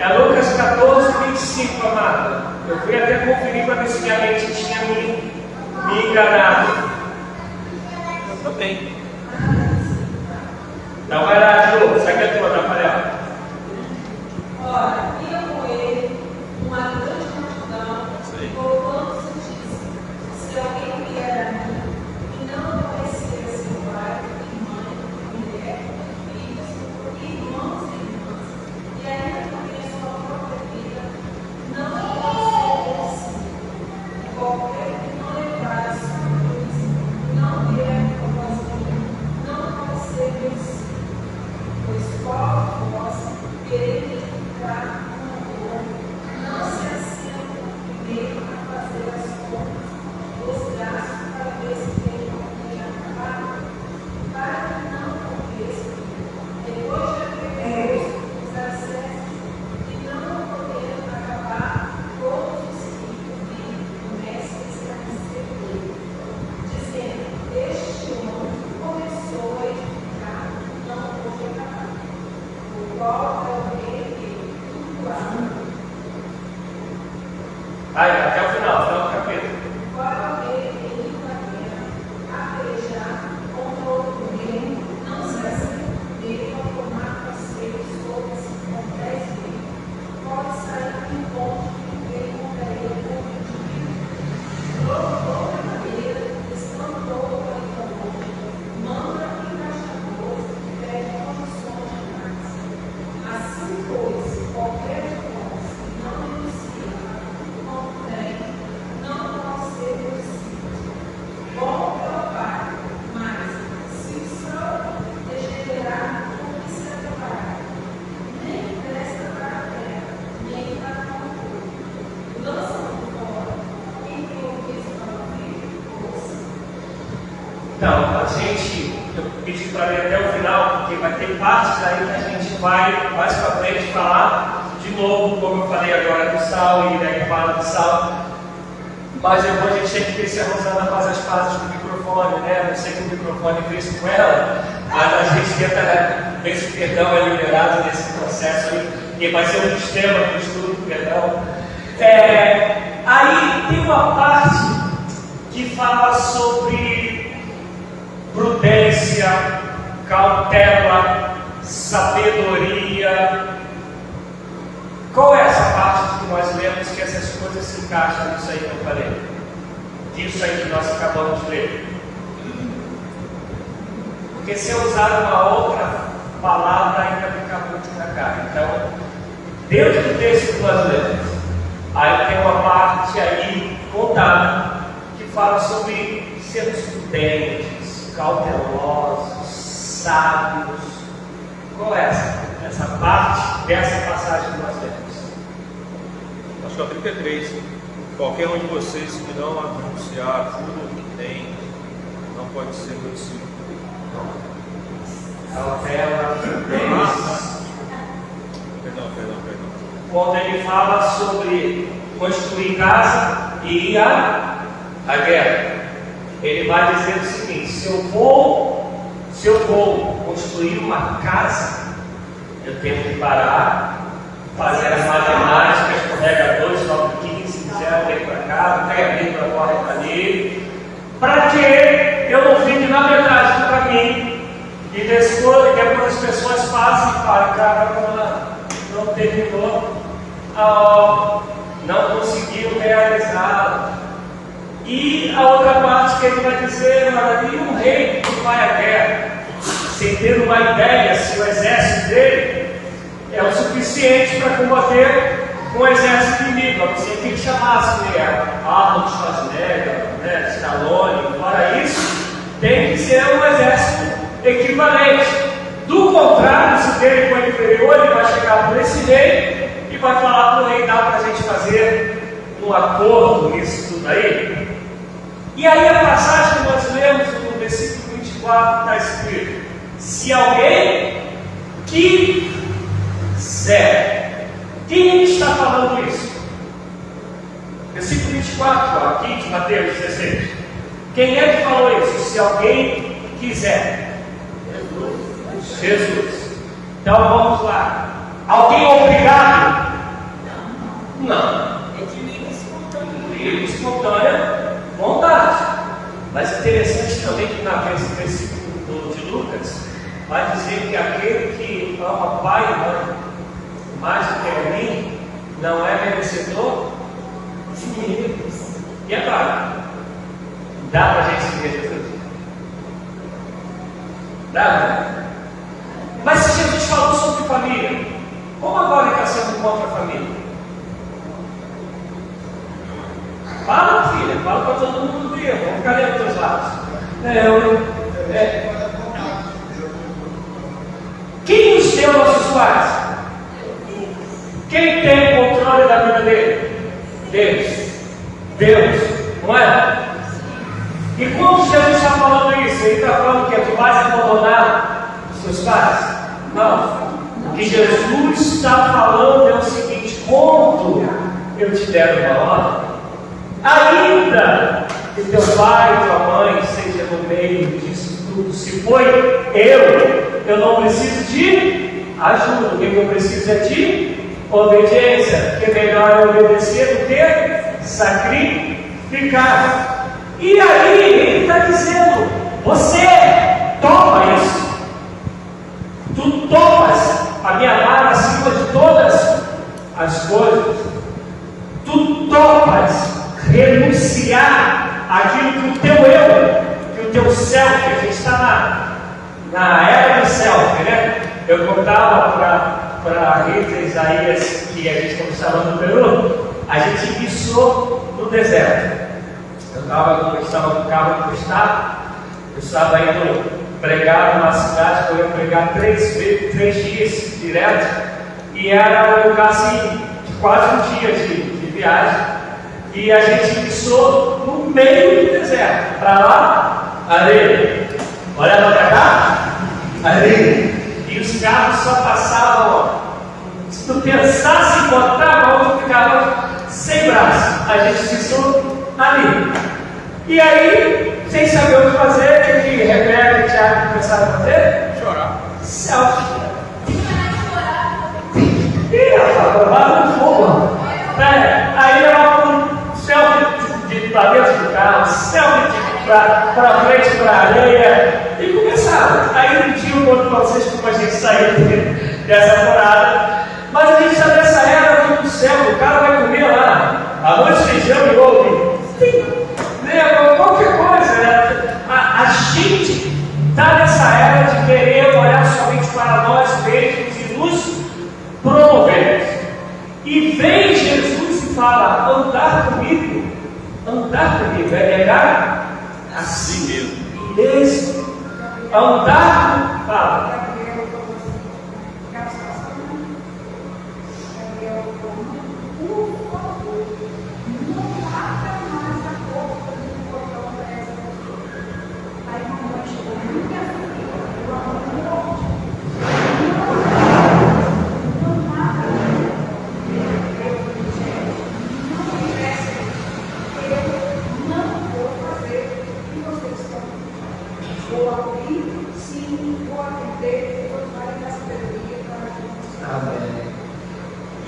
É Lucas 14, 25, amado. Eu fui até conferir para ver se minha mente tinha me enganado. Eu também. Então vai lá, Ju. Segue a tua, Rafael. Ora, ia com ele uma grande multidão, voltando-se disse: se alguém vier a mim e não conhecer seu pai, e mãe, mulher, filhos, irmãos e irmãs, e ainda também a sua própria vida, não pode ser assim. Qualquer que não levar a sua cruz, não vier após mim, não pode ser vencido. Pois qual de vós querer ficar com o outro, não se assenta primeiro a fazer as contas, os gastos para ver se tem alguém acabar, para que não aconteça, depois de haver feito os acessos e não poder acabar todos os que comecem a escarnecer dele, dizendo: este homem começou a edificar, não pôde acabar. O qual é o rei que tudo ama. Aí, até o final do capítulo. O qual é o rei que indo à guerra, a pelejar contra outro reino, não se assenta dele a tomar conselhos sobre se com 10 reinos, pode sair do encontro que veio contra ele por indivíduo. De outra maneira, estando todos ainda longe, manda embaixadores e pede condições de paz. Assim, pois, qualquer de nós que não negocia, não tem, não pode ser vencido. Bom é o Pai, mas se o sol degenerar, como que se acabará? Nem presta para a terra, nem para o fogo. Lança-o fora, quem tem ouvido para ouvir, ouça. Então, a gente, eu pedi para ler até o final, porque vai ter partes aí que a gente vai mais para frente falar de novo, como eu falei agora do sal, e daí fala do sal. Mas depois a gente tem que ver se a Rosana faz as pazes com o microfone, né? Não sei que o microfone fez com ela, mas a gente tenta ver se o perdão é liberado nesse processo aí, que vai ser um dos temas do estudo do perdão. Aí tem uma parte que fala sobre prudência, cautela, sabedoria. Qual é essa parte que nós lemos que essas coisas se encaixam nisso aí que eu falei? Disso aí que nós acabamos de ler. Porque se eu usar uma outra palavra ainda fica muito na cara. Então, dentro do texto que nós lemos, aí tem uma parte aí contada que fala sobre sermos prudentes, cautelosos, sábios. Qual é essa parte dessa passagem que nós lemos? Acho que é o 33. Qualquer um de vocês que não anunciar tudo o que tem, não pode ser meu discípulo. Perdão. Quando ele fala sobre construir casa e ir à guerra, ele vai dizer o seguinte: se eu vou construir uma casa, eu tenho que parar, fazer as matemáticas, carrega 2, sobe 15, 0, vem para cá, pega ali para corre para ali, para que eu não fique na metade do caminho e depois as pessoas passam e falam: cara, não terminou a obra, não conseguiu realizá-la. E a outra parte que ele vai dizer: e um rei que vai à guerra, sem ter uma ideia se o exército dele é o suficiente para combater um exército inimigo. Você tem que chamar Arnold Schwarzenegger, Stallone. Para isso, tem que ser um exército equivalente. Do contrário, se dele for inferior, ele vai chegar por esse rei e vai falar para o rei: dá para a gente fazer um acordo nisso tudo aí. E aí a passagem que nós lemos no versículo 24 está escrito: se alguém quiser. Quem está falando isso? Versículo 24, aqui de Mateus 16. Quem é que falou isso? Se alguém quiser. Jesus. Então vamos lá. Alguém obrigado? Não. É de livre Livre, espontânea vontade. Mas é interessante também que na versículo de Lucas vai dizer que aquele que ama pai e mãe mais do que a mim não é merecedor de mim. E é claro, dá para a gente seguir Jesus? Dá, né? Mas se Jesus falou sobre família, como agora ele está sendo contra a família? Fala, filha, fala para todo mundo ver, vamos ficar lendo os teus lados. Quem nos deu nossos pais? Quem tem o controle da vida dele? Deus, não é? E quando Jesus está falando isso, ele está falando que tu vais abandonar os seus pais? Não. O que Jesus está falando é o seguinte: quando eu te der uma ordem, ainda que teu pai e tua mãe seja no meio disso tudo, se foi eu não preciso de ajuda, o que eu preciso é de obediência, que é melhor obedecer do que sacrificar. E aí ele está dizendo: você toma isso, tu tomas a me amar acima de todas as coisas, tu tomas renunciar àquilo que o teu eu, que o teu self, a gente está na era do self, né? Eu contava para Rita e Isaías que a gente, quando estava no Peru, a gente iniciou no deserto. Eu estava no carro do estado, eu estava indo pregar numa cidade que eu ia pregar 3 dias direto, e era um lugar assim, de quase um dia de viagem, e a gente iniciou no meio do deserto. Para lá, areia. Olha para cá, areia. E os carros só passavam, ó. Se tu pensasse em botar a mão, tu ficava sem braço. A gente iniciou ali. E aí, sem saber o que fazer, o que Rebeca e Tiago começaram a fazer? Chorar. Selfie. Ih, rapaz, lá no fogo. Aí levava um selfie para dentro do carro, selfie para frente, para a areia, e começava. Aí um dia eu conto para vocês como a gente saiu dessa morada. Mas a gente está nessa era do céu, o cara vai comer lá, arroz, feijão e ovo. Qualquer coisa, né? A gente está nessa era de querer olhar somente para nós mesmos e nos promovermos. E vem Jesus e fala: andar comigo é negar a si mesmo. Andar, fala.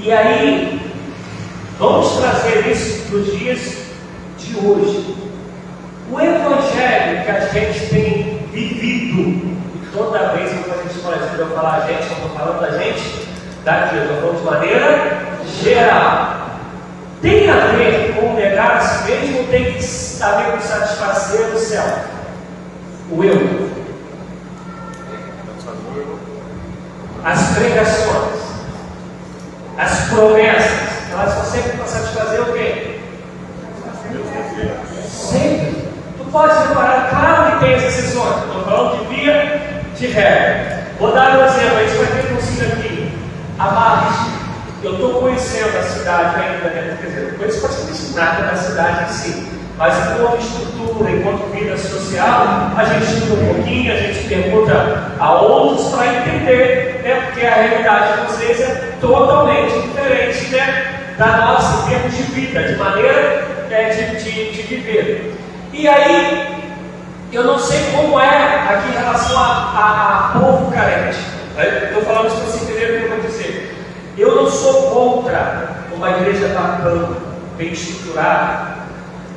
E aí, vamos trazer isso para os dias de hoje. O Evangelho que a gente tem vivido, e toda vez que a gente pode eu falar a gente, eu estou falando da gente daqui, eu estou falando de maneira geral. Tem a ver com negar a si mesmo ou tem que a ver com satisfazer o céu? O eu. As pregações, as promessas, elas são sempre para satisfazer o quê? Sempre. Tu pode reparar, claro que tem exceções, estou falando de via de regra. Vou dar um exemplo, a gente vai ter consigo aqui. A Marres. Eu estou conhecendo a cidade ainda, né? Quer dizer, conheço praticamente nada da cidade em si, mas enquanto estrutura, enquanto vida social, a gente estuda um pouquinho, a gente pergunta a outros para entender, né? Porque a realidade de vocês é totalmente diferente, né? Da nossa em termos de vida, de maneira de viver. E aí, eu não sei como é aqui em relação a povo carente. Estou falando isso para vocês entenderem o que eu vou dizer. Eu não sou contra uma igreja bacana, bem estruturada.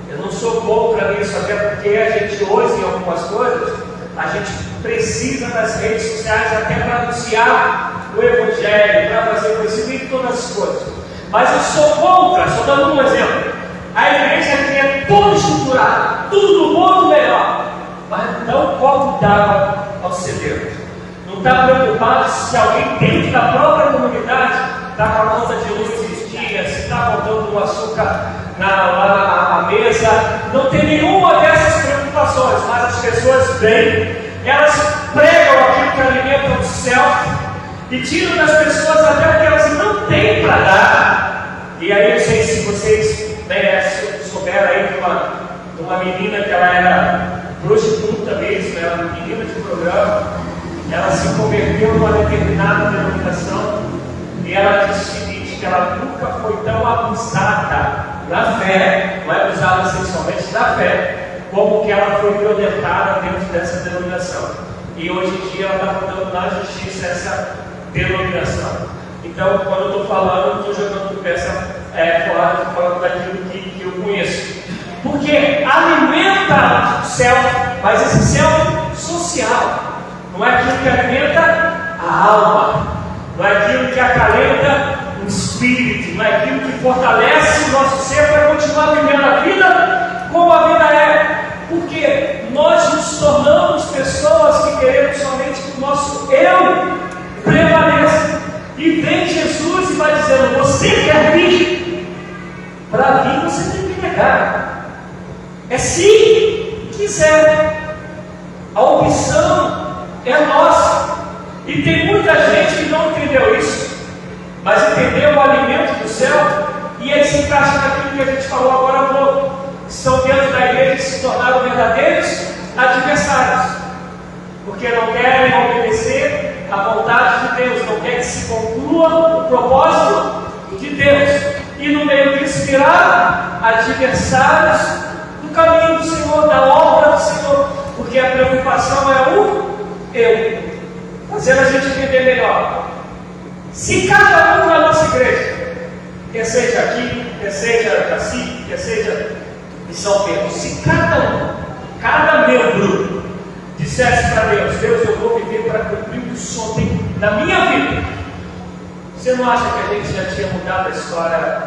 Eu não sou contra isso, até porque a gente hoje, em algumas coisas, a gente precisa das redes sociais até para anunciar o Evangelho, para fazer conhecimento de todas as coisas. Mas eu sou contra, só dando um exemplo. A igreja aqui é toda estruturada, tudo do bom e do melhor, mas não cobre d'água ao celeiro. Não está preocupado se alguém dentro da própria comunidade está com a conta de luz existia, se está faltando um açúcar na mesa. Não tem nenhuma dessas preocupações, mas as pessoas vêm, elas pregam aquilo que alimenta o céu e tiram das pessoas até o que elas não têm para dar. E aí, não sei se vocês souberam aí de uma menina que ela era prostituta mesmo, era uma menina de programa. Ela se converteu numa determinada denominação e ela disse o seguinte, que ela nunca foi tão abusada na fé, não é abusada sexualmente da fé, como que ela foi violentada dentro dessa denominação. E hoje em dia ela está mandando na justiça essa denominação. Então, quando eu estou falando, estou jogando peça fora daquilo que eu conheço. Porque alimenta o céu, mas esse céu social. Não é aquilo que alimenta a alma, não é aquilo que acalenta o espírito, não é aquilo que fortalece o nosso ser para continuar vivendo a vida como a vida é. Porque nós nos tornamos pessoas que queremos somente que o nosso eu prevaleça. E vem Jesus e vai dizendo: você quer vir? Para vir você tem que negar. É se quiser. A opção é nossa. E tem muita gente que não entendeu isso, mas entendeu o alimento do céu, e aí se encaixa naquilo que a gente falou agora há pouco. São dentro da igreja que se tornaram verdadeiros adversários, porque não querem obedecer à vontade de Deus, não querem que se conclua o propósito de Deus, e no meio disso viraram adversários do caminho do Senhor, da obra do Senhor, porque a preocupação é o eu, fazendo a gente entender melhor. Se cada um da nossa igreja, quer seja aqui, quer seja Cacique, quer seja em São Pedro, se cada membro dissesse para Deus: Deus, eu vou viver para cumprir o que o Senhor tem na minha vida, você não acha que a gente já tinha mudado a história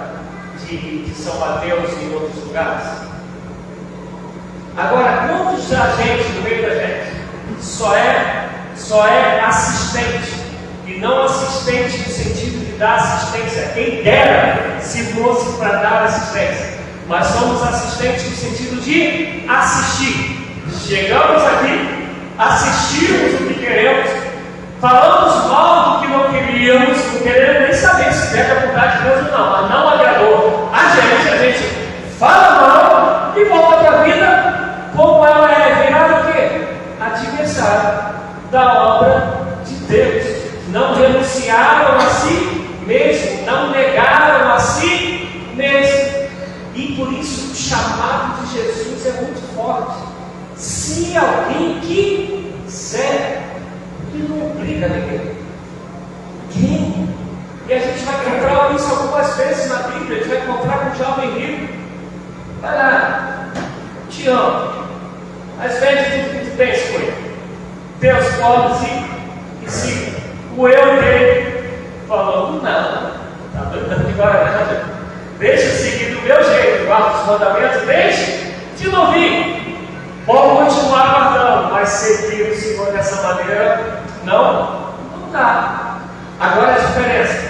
de São Mateus e em outros lugares? Agora, quantos agentes no meio da gente só é assistente, e não assistente no sentido de dar assistência? Quem dera se fosse para dar assistência, mas somos assistentes no sentido de assistir. Chegamos aqui, assistimos o que queremos, falamos mal do que não queríamos, não queremos nem saber se é da vontade de Deus ou não, mas não agradou a gente fala mal e volta para a vida como ela é, virada o quê? Adversário da obra de Deus. Não renunciaram a si mesmo, não negaram a si mesmo. E por isso o chamado de Jesus é muito forte. Se alguém quiser, ele não obriga ninguém. E a gente vai encontrar isso algumas vezes na Bíblia. A gente vai encontrar com um jovem rico. Vai lá, te amo, mas vende tudo que tu tens com ele. Deus pobres e siga. O eu dele falou: não, tá dando de guarda. Deixa eu seguir do meu jeito, guarda os mandamentos, deixa de novinho. Vou continuar guardando, mas seguir o Senhor dessa maneira, não dá. Agora a diferença.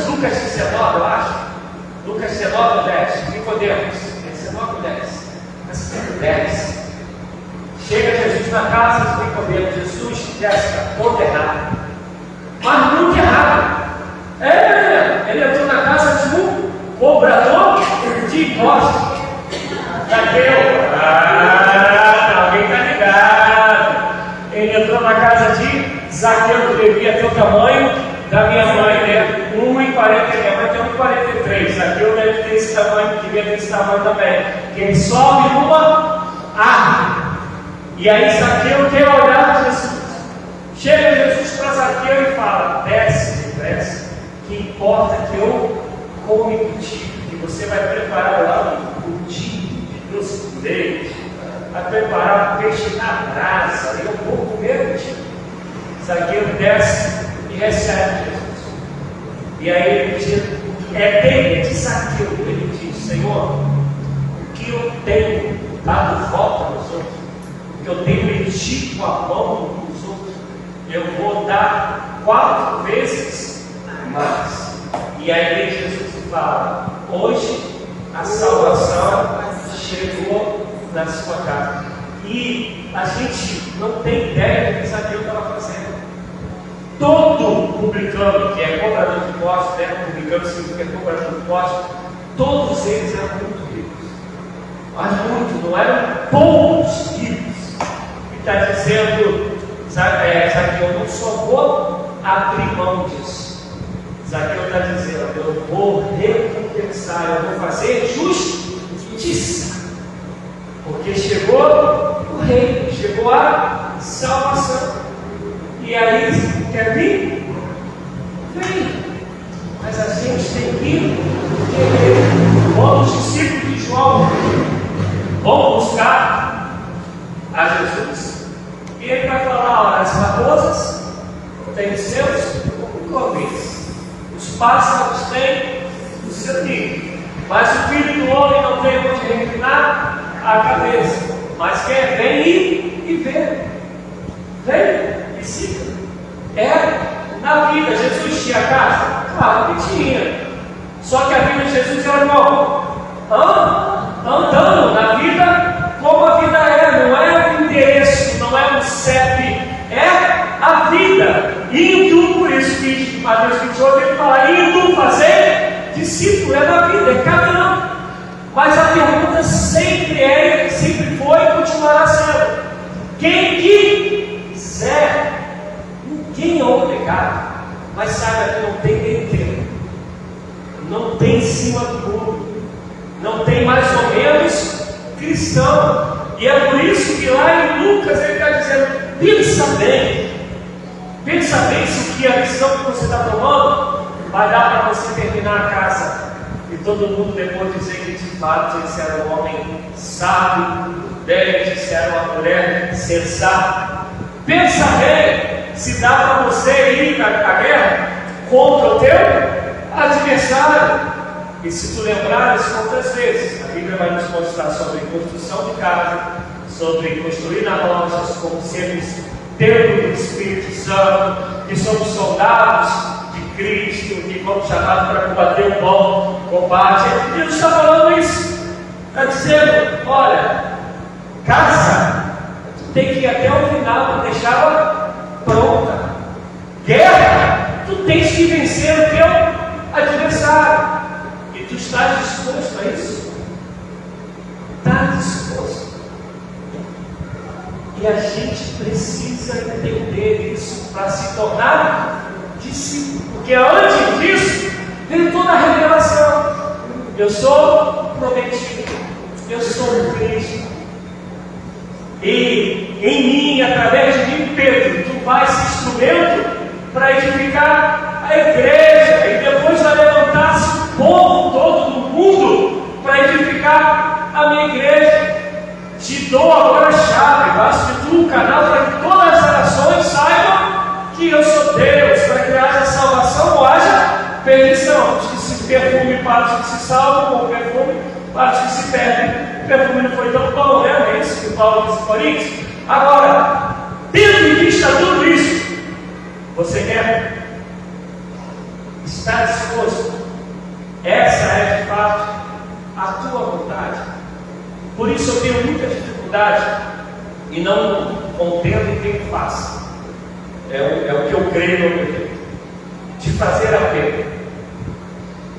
Lucas 19, eu acho. Lucas 19, 10. Nicodemos, 19, 10. Versículo 10. Chega Jesus na casa de Nicodemos. Jesus desce todo errado, mas muito errado. Ele entrou na casa de um cobrador de impostos. Zaqueu. Alguém está ligado. Ele entrou na casa de Zaqueu, que devia ter o tamanho da minha mãe, né? 1,40, minha mãe tem 1,43. Zaqueu deve ter esse tamanho, devia ter esse tamanho também. Que ele sobe numa árvore. E aí Zaqueu quer olhar Jesus. Chega Jesus para Zaqueu e fala: desce depressa, que importa que eu come contigo, que você vai preparar lá o dia de doce com leite, vai preparar o peixe na brasa, e eu vou comer contigo. Zaqueu desce e recebe Jesus. E aí ele diz, dele de Zaqueu, ele diz: Senhor, o que eu tenho dado volta aos outros, o que eu tenho metido a mão nos outros, eu vou dar 4 vezes mais. E aí Jesus fala: hoje a salvação chegou na sua casa. E a gente não tem ideia do que Zaqueu estava fazendo. Todo publicano, que é cobrador de impostos, né? Publicano significa cobrador de impostos, todos eles eram muito ricos. Mas muito, não eram poucos ricos. E está dizendo, Zaqueu, não só vou abrir mão disso. Zaqueu está dizendo: eu vou recompensar, eu vou fazer justiça. Porque chegou o reino, chegou a salvação. E aí, quer vir? Vem. Mas a gente tem que querer. Vamos, discípulos de João, vamos buscar a Jesus. E ele vai falar: olha, as raposas têm os seus covis, os pássaros têm o seu ninho, mas o filho do homem não tem onde reclinar a cabeça. Mas quer? Vem e vê. Vem e siga. Na vida, Jesus tinha casa? Claro que tinha. Só que a vida de Jesus era como? Andando na vida como a vida é. Não é um endereço, não é um CEP, é a vida. Indo, por isso que Mateus 28 ele fala: indo fazer discípulo, é na vida, é caminhando. Mas a pergunta sempre foi e continuará sendo: quem quiser. Ninguém é obrigado, mas saiba que não tem meio termo, não tem em cima do muro, não tem mais ou menos cristão. E é por isso que lá em Lucas ele está dizendo: pensa bem se o que a lição que você está tomando vai dar para você terminar a casa e todo mundo depois dizer que de fato esse era um homem sábio, deve ser uma mulher sensata. Pensa bem se dá para você ir na guerra contra o teu adversário. E se tu lembrares quantas vezes a Bíblia vai nos mostrar sobre construção de casa, sobre construir na rocha, como sermos templo do Espírito Santo, que somos soldados de Cristo, que fomos chamados para combater o bom combate. Deus está falando isso, está dizendo: olha, casa, tu tem que ir até o final para deixá-la pronta. Guerra, tu tens que vencer o teu adversário. E tu estás disposto a isso? Está disposto. E a gente precisa entender isso para se tornar discípulo. Porque antes disso, vem toda a revelação. Eu sou prometido. Eu sou um Cristo. E em mim, através de mim, Pedro, tu vais ser instrumento para edificar a igreja. E depois vai levantar-se o povo todo do mundo para edificar a minha igreja. Te dou agora a chave, basta tu um canal para que todas as nações saibam que eu sou Deus, para que haja salvação ou haja perdição. Os que se perfumem para os que se salvam, ou perfume para os que se perdem. O perfume não foi tão bom, né? É isso que Paulo diz em Coríntios. Agora, tendo em vista tudo isso, você quer estar disposto? Essa é de fato a tua vontade. Por isso eu tenho muita dificuldade e não contendo em quem faz. É o que eu creio no meu Deus, de fazer apelo.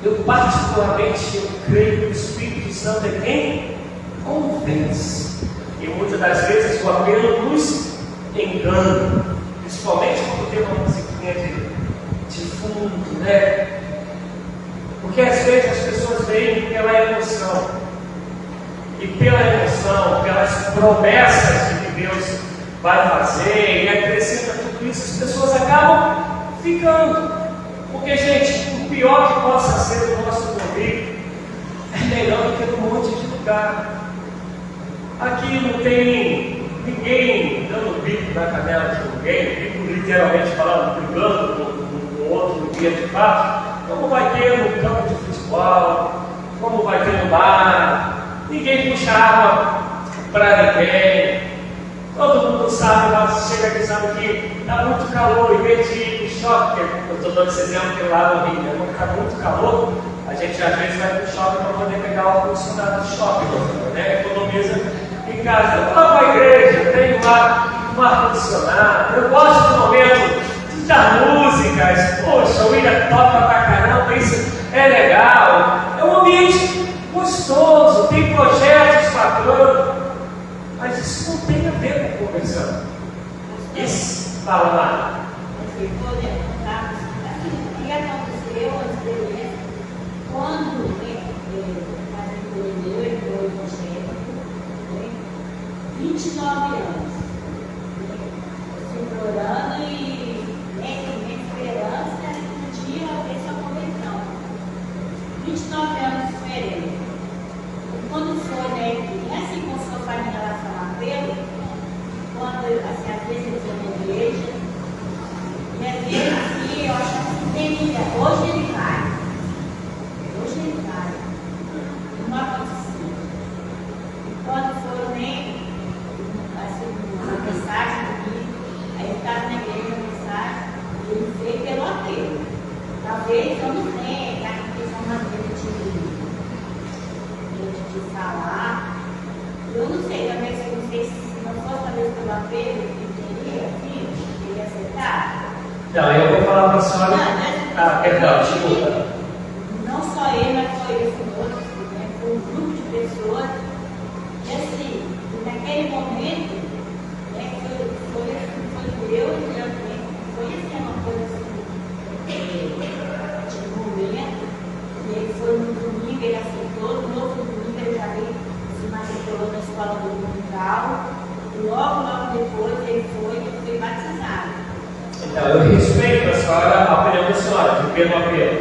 Eu particularmente creio que o Espírito Santo é quem convence. E muitas das vezes o apelo nos engana, principalmente quando tem uma musiquinha de fundo, né? Porque às vezes as pessoas veem pela emoção, e pela emoção, pelas promessas de que Deus vai fazer, e acrescenta tudo isso, as pessoas acabam ficando. Porque, gente, o pior que possa ser o nosso convívio é melhor do que num monte de lugar. Aqui não tem ninguém dando bico na canela de ninguém, bico literalmente falando, brigando com outro no dia de fato, como vai ter no campo de futebol, como vai ter no bar. Ninguém puxa arma para ninguém. Todo mundo sabe, mas chega aqui, sabe que está muito calor, em vez de ir no shopping, eu estou dando esse exemplo que lá no Rio, quando está muito calor, a gente às vezes vai para o shopping para poder pegar o ar-condicionado do shopping, né? Economiza em casa. Eu vou lá para a igreja, tenho lá um ar-condicionado, eu gosto do momento de dar músicas, poxa, o William toca pra caramba, isso é legal, é um ambiente gostoso, tem projetos bacanas, mas isso não tem a ver com conversão. Isso, fala lá. O que aconteceu quando eu evangélico, 29 anos, orando e minha esperança que um dia eu ter essa convenção. 29 anos esperei. Quando foi, assim como se fosse em relação a Pedro, quando assim, às vezes eu vou na igreja, e às vezes assim, eu acho que tem, hoje ele vai. Não aconteceu. Quando foi assim, uma mensagem comigo, aí eu estava na igreja, uma mensagem, e ele veio pelo apelo. Talvez eu não tenha, a questão mais de falar. Eu não sei, também se não sei se não fosse talvez pelo apelo, ele teria aceitado. Não, eu vou falar para a senhora. Perdão, desculpa. Não só ele, mas foi esse outro, né? Foi um grupo de pessoas. E assim, naquele momento, né, foi Deus, foi assim, uma coisa assim, de momento. E ele foi no domingo, ele aceitou, no outro domingo ele já veio, se matriculou na escola dominical. E logo depois ele foi batizado. Então, eu respeito a senhora, a opinião da senhora, de pelo apelo.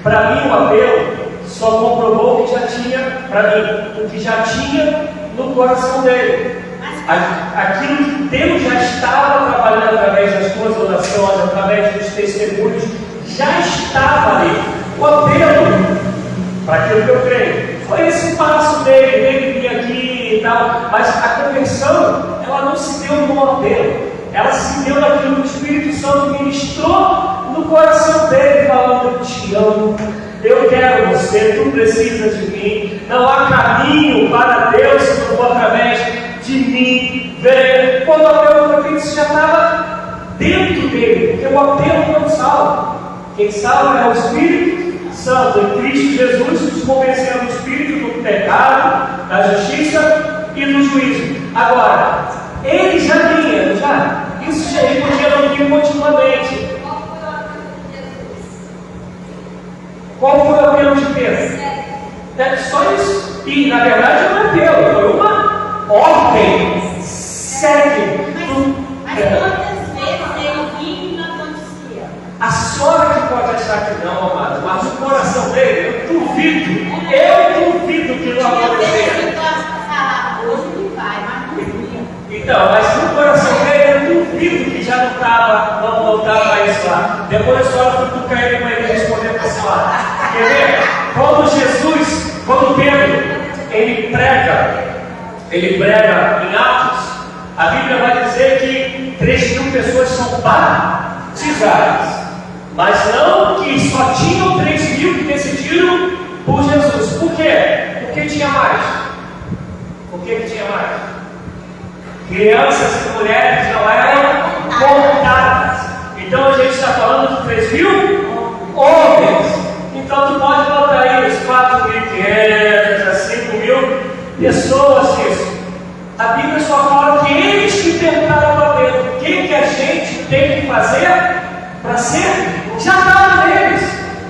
Para mim, o apelo só comprovou o que já tinha, para mim, o que já tinha no coração dele. Aquilo que Deus já estava trabalhando através das suas orações, através dos testemunhos, já estava ali. O apelo, para aquilo que eu creio, foi esse passo dele vir aqui e tal, mas a conversão, ela não se deu no apelo. Ela se deu naquilo que o Espírito Santo ministrou no coração dele, falando: eu te amo, eu quero você, tu precisa de mim, não há caminho para Deus se não for através de mim. Quando o apelo foi feito, isso já estava dentro dele, porque o apelo não salva. Quem salva é o Espírito Santo, em Cristo Jesus, nos convencendo do Espírito do pecado, da justiça e do juízo. Agora, ele já vinha, já. Isso já ele podia não vir continuamente. Qual foi o apelo de Pedro? É só isso. E na verdade não é apelo, foi uma ordem. voltar para isso lá. Depois só cutucar ele para ele responder para esse lado. Quer ver? Quando Pedro, ele prega em Atos, a Bíblia vai dizer que 3.000 pessoas são batizadas. Mas não que só tinham 3.000 que decidiram por Jesus. Por quê? Porque tinha mais. Por que tinha mais? Crianças e mulheres não eram contadas. Então a gente está falando de 3.000 homens. Então tu pode botar aí os 4.500, as 5.000 pessoas isso. A Bíblia só fala que eles que tentaram para Pedro. O que a gente tem que fazer para ser? Já estava neles.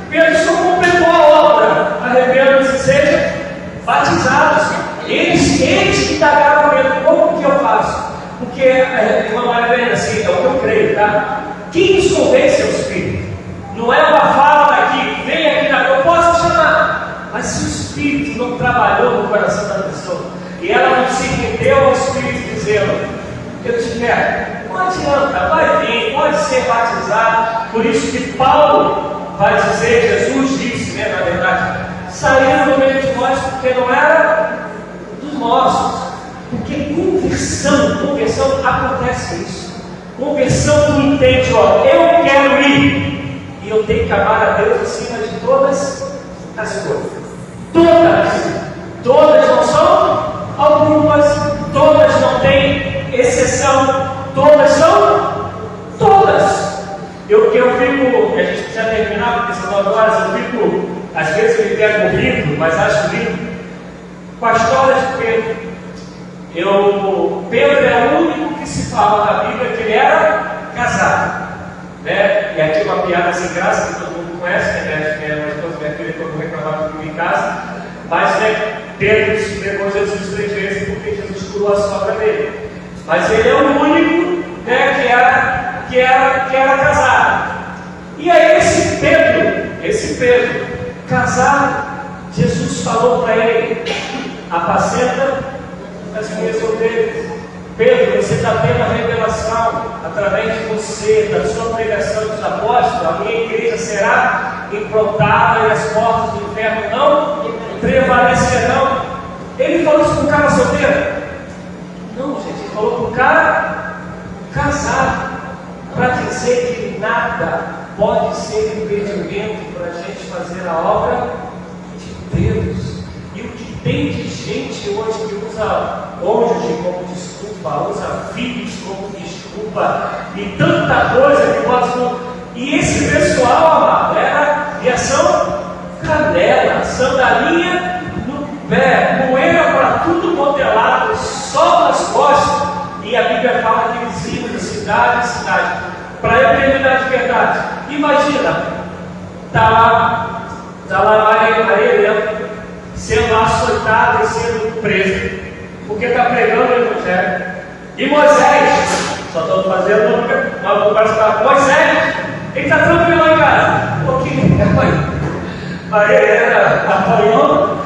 Pedro só completou a obra. Arrependam-se e sejam batizados. Eles que indagaram Pedro. Como que eu faço? Porque, irmão, é assim, é o que eu creio, tá? Quem nos convence é o Espírito. Não é uma fala daqui, vem aqui na eu posso chamar. Mas se o Espírito não trabalhou no coração da pessoa, e ela não se rendeu ao Espírito dizendo, eu te quero, não adianta, vai vir, pode ser batizado. Por isso que Paulo vai dizer, Jesus disse, né, na verdade, saíram do meio de nós porque não era dos nossos. Porque conversão acontece isso. Conversão tu entende, ó, eu quero ir e eu tenho que amar a Deus acima de todas as coisas. Todas não são algumas, todas não têm exceção, todas são todas. Eu fico, a gente precisa terminar porque são 9 horas, eu fico, às vezes eu me pego rindo, mas acho lindo, com a história de Pedro. Pedro é o único que se fala na Bíblia que ele era casado, né? E aqui uma piada sem graça que todo mundo conhece, né? Minha esposa, minha filha, quando reclamava comigo em casa, mas né, Pedro se pegou Jesus 3 vezes porque Jesus curou a sogra dele. Mas ele é o único, né, que era casado. E aí esse Pedro, casado, Jesus falou para ele: apacenta as minhas ovelhas. Pedro, você está tendo a revelação através de você, da sua pregação dos apóstolos. A minha igreja será implantada e as portas do inferno não prevalecerão. Ele falou isso para um cara solteiro? Não, gente, ele falou para um cara casado, para dizer que nada pode ser impedimento para a gente fazer a obra de Deus. E o que tem de gente hoje que usa cônjuge como desculpa, usa filhos como desculpa, e tanta coisa que nós. E esse pessoal, amado, era reação canela, sandalinha no pé, poeira para tudo modelado, sol nas costas. E a Bíblia fala que eles iam de cidade em cidade, para a eternidade de verdade. Imagina, está lá Maria Helena, sendo açoitada e sendo presa, porque está pregando o Evangelho. E Moisés, só estou fazendo uma comparação, Moisés, ele está tranquilo lá em casa, um pouquinho, Maria Helena apanhou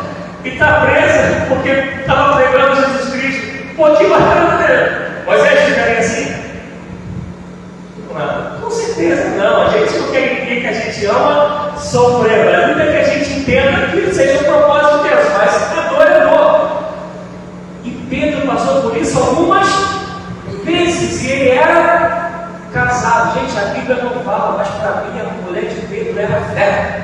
e está presa, porque estava pregando Jesus Cristo, um pouquinho mais tranquilo. Moisés ficaria assim? Não, com certeza não. A gente não quer ninguém que a gente ama sofrer, mas ainda que a gente entenda que seja o propósito de Deus, mas a dor é dor. E Pedro passou por isso algumas vezes, e ele era casado. Gente, a Bíblia não fala, mas para mim a mulher de Pedro era fé.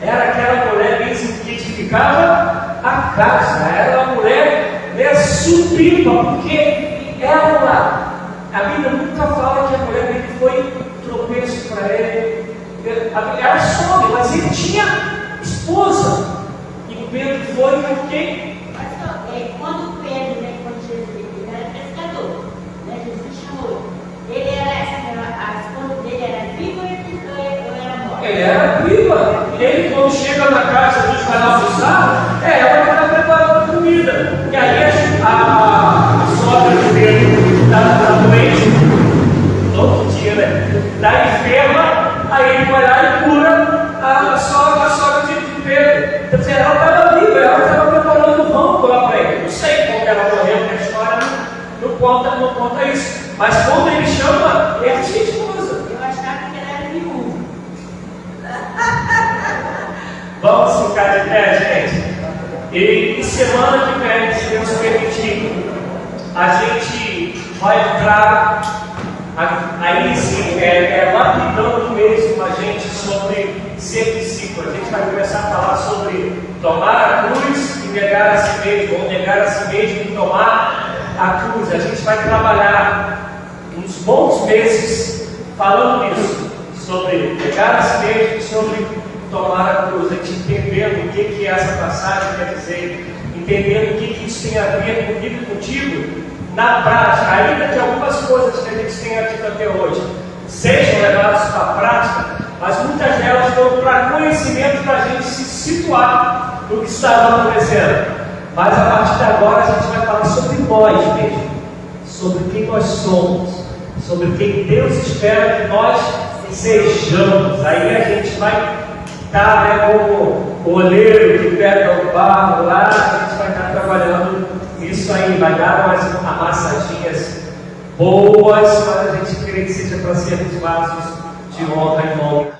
Era aquela mulher mesmo que edificava a casa, era uma mulher suprema, porque ela, a Bíblia nunca fala que a mulher dele foi tropeço para ele. Era some, mas ele tinha esposa. E Pedro foi porque. Quando Pedro, né, quando Jesus ele era pescador, né, Jesus chamou. Ele era, a esposa dele era viva ou era morta? Ele era viva. Ele, quando chega na casa dos vai lá almoçar, ela que está preparando comida. E aí a sogra de Pedro está doente, todo dia, né? Está enferma, aí ele vai lá e cura a sogra de Pedro. Então, ela estava viva, ela estava preparando o pão lá para ele. Não sei como ela morreu, porque a história não conta isso. Mas quando ele chama, ele tinha esposa. ficar de pé, gente. E semana que vem, se Deus permitir, a gente vai entrar, aí sim, lapidando mesmo a gente sobre ser discípulo. A gente vai começar a falar sobre tomar a cruz e negar a si mesmo, ou negar a si mesmo e tomar a cruz. A gente vai trabalhar uns bons meses falando nisso, sobre negar a si mesmo e sobre tomar a cruz. A gente entendendo o que essa passagem quer dizer, entendendo o que isso tem a ver comigo e contigo na prática, ainda que algumas coisas que a gente tenha dito até hoje sejam levadas para a prática, mas muitas delas vão para conhecimento para a gente se situar no que está acontecendo. Mas a partir de agora a gente vai falar sobre nós mesmos, sobre quem nós somos, sobre quem Deus espera que nós sejamos. Aí a gente vai estar como o oleiro que pega o barro lá, a gente vai estar trabalhando isso aí, vai dar umas amassadinhas boas, para a gente crer que seja para sermos vasos de honra e nome.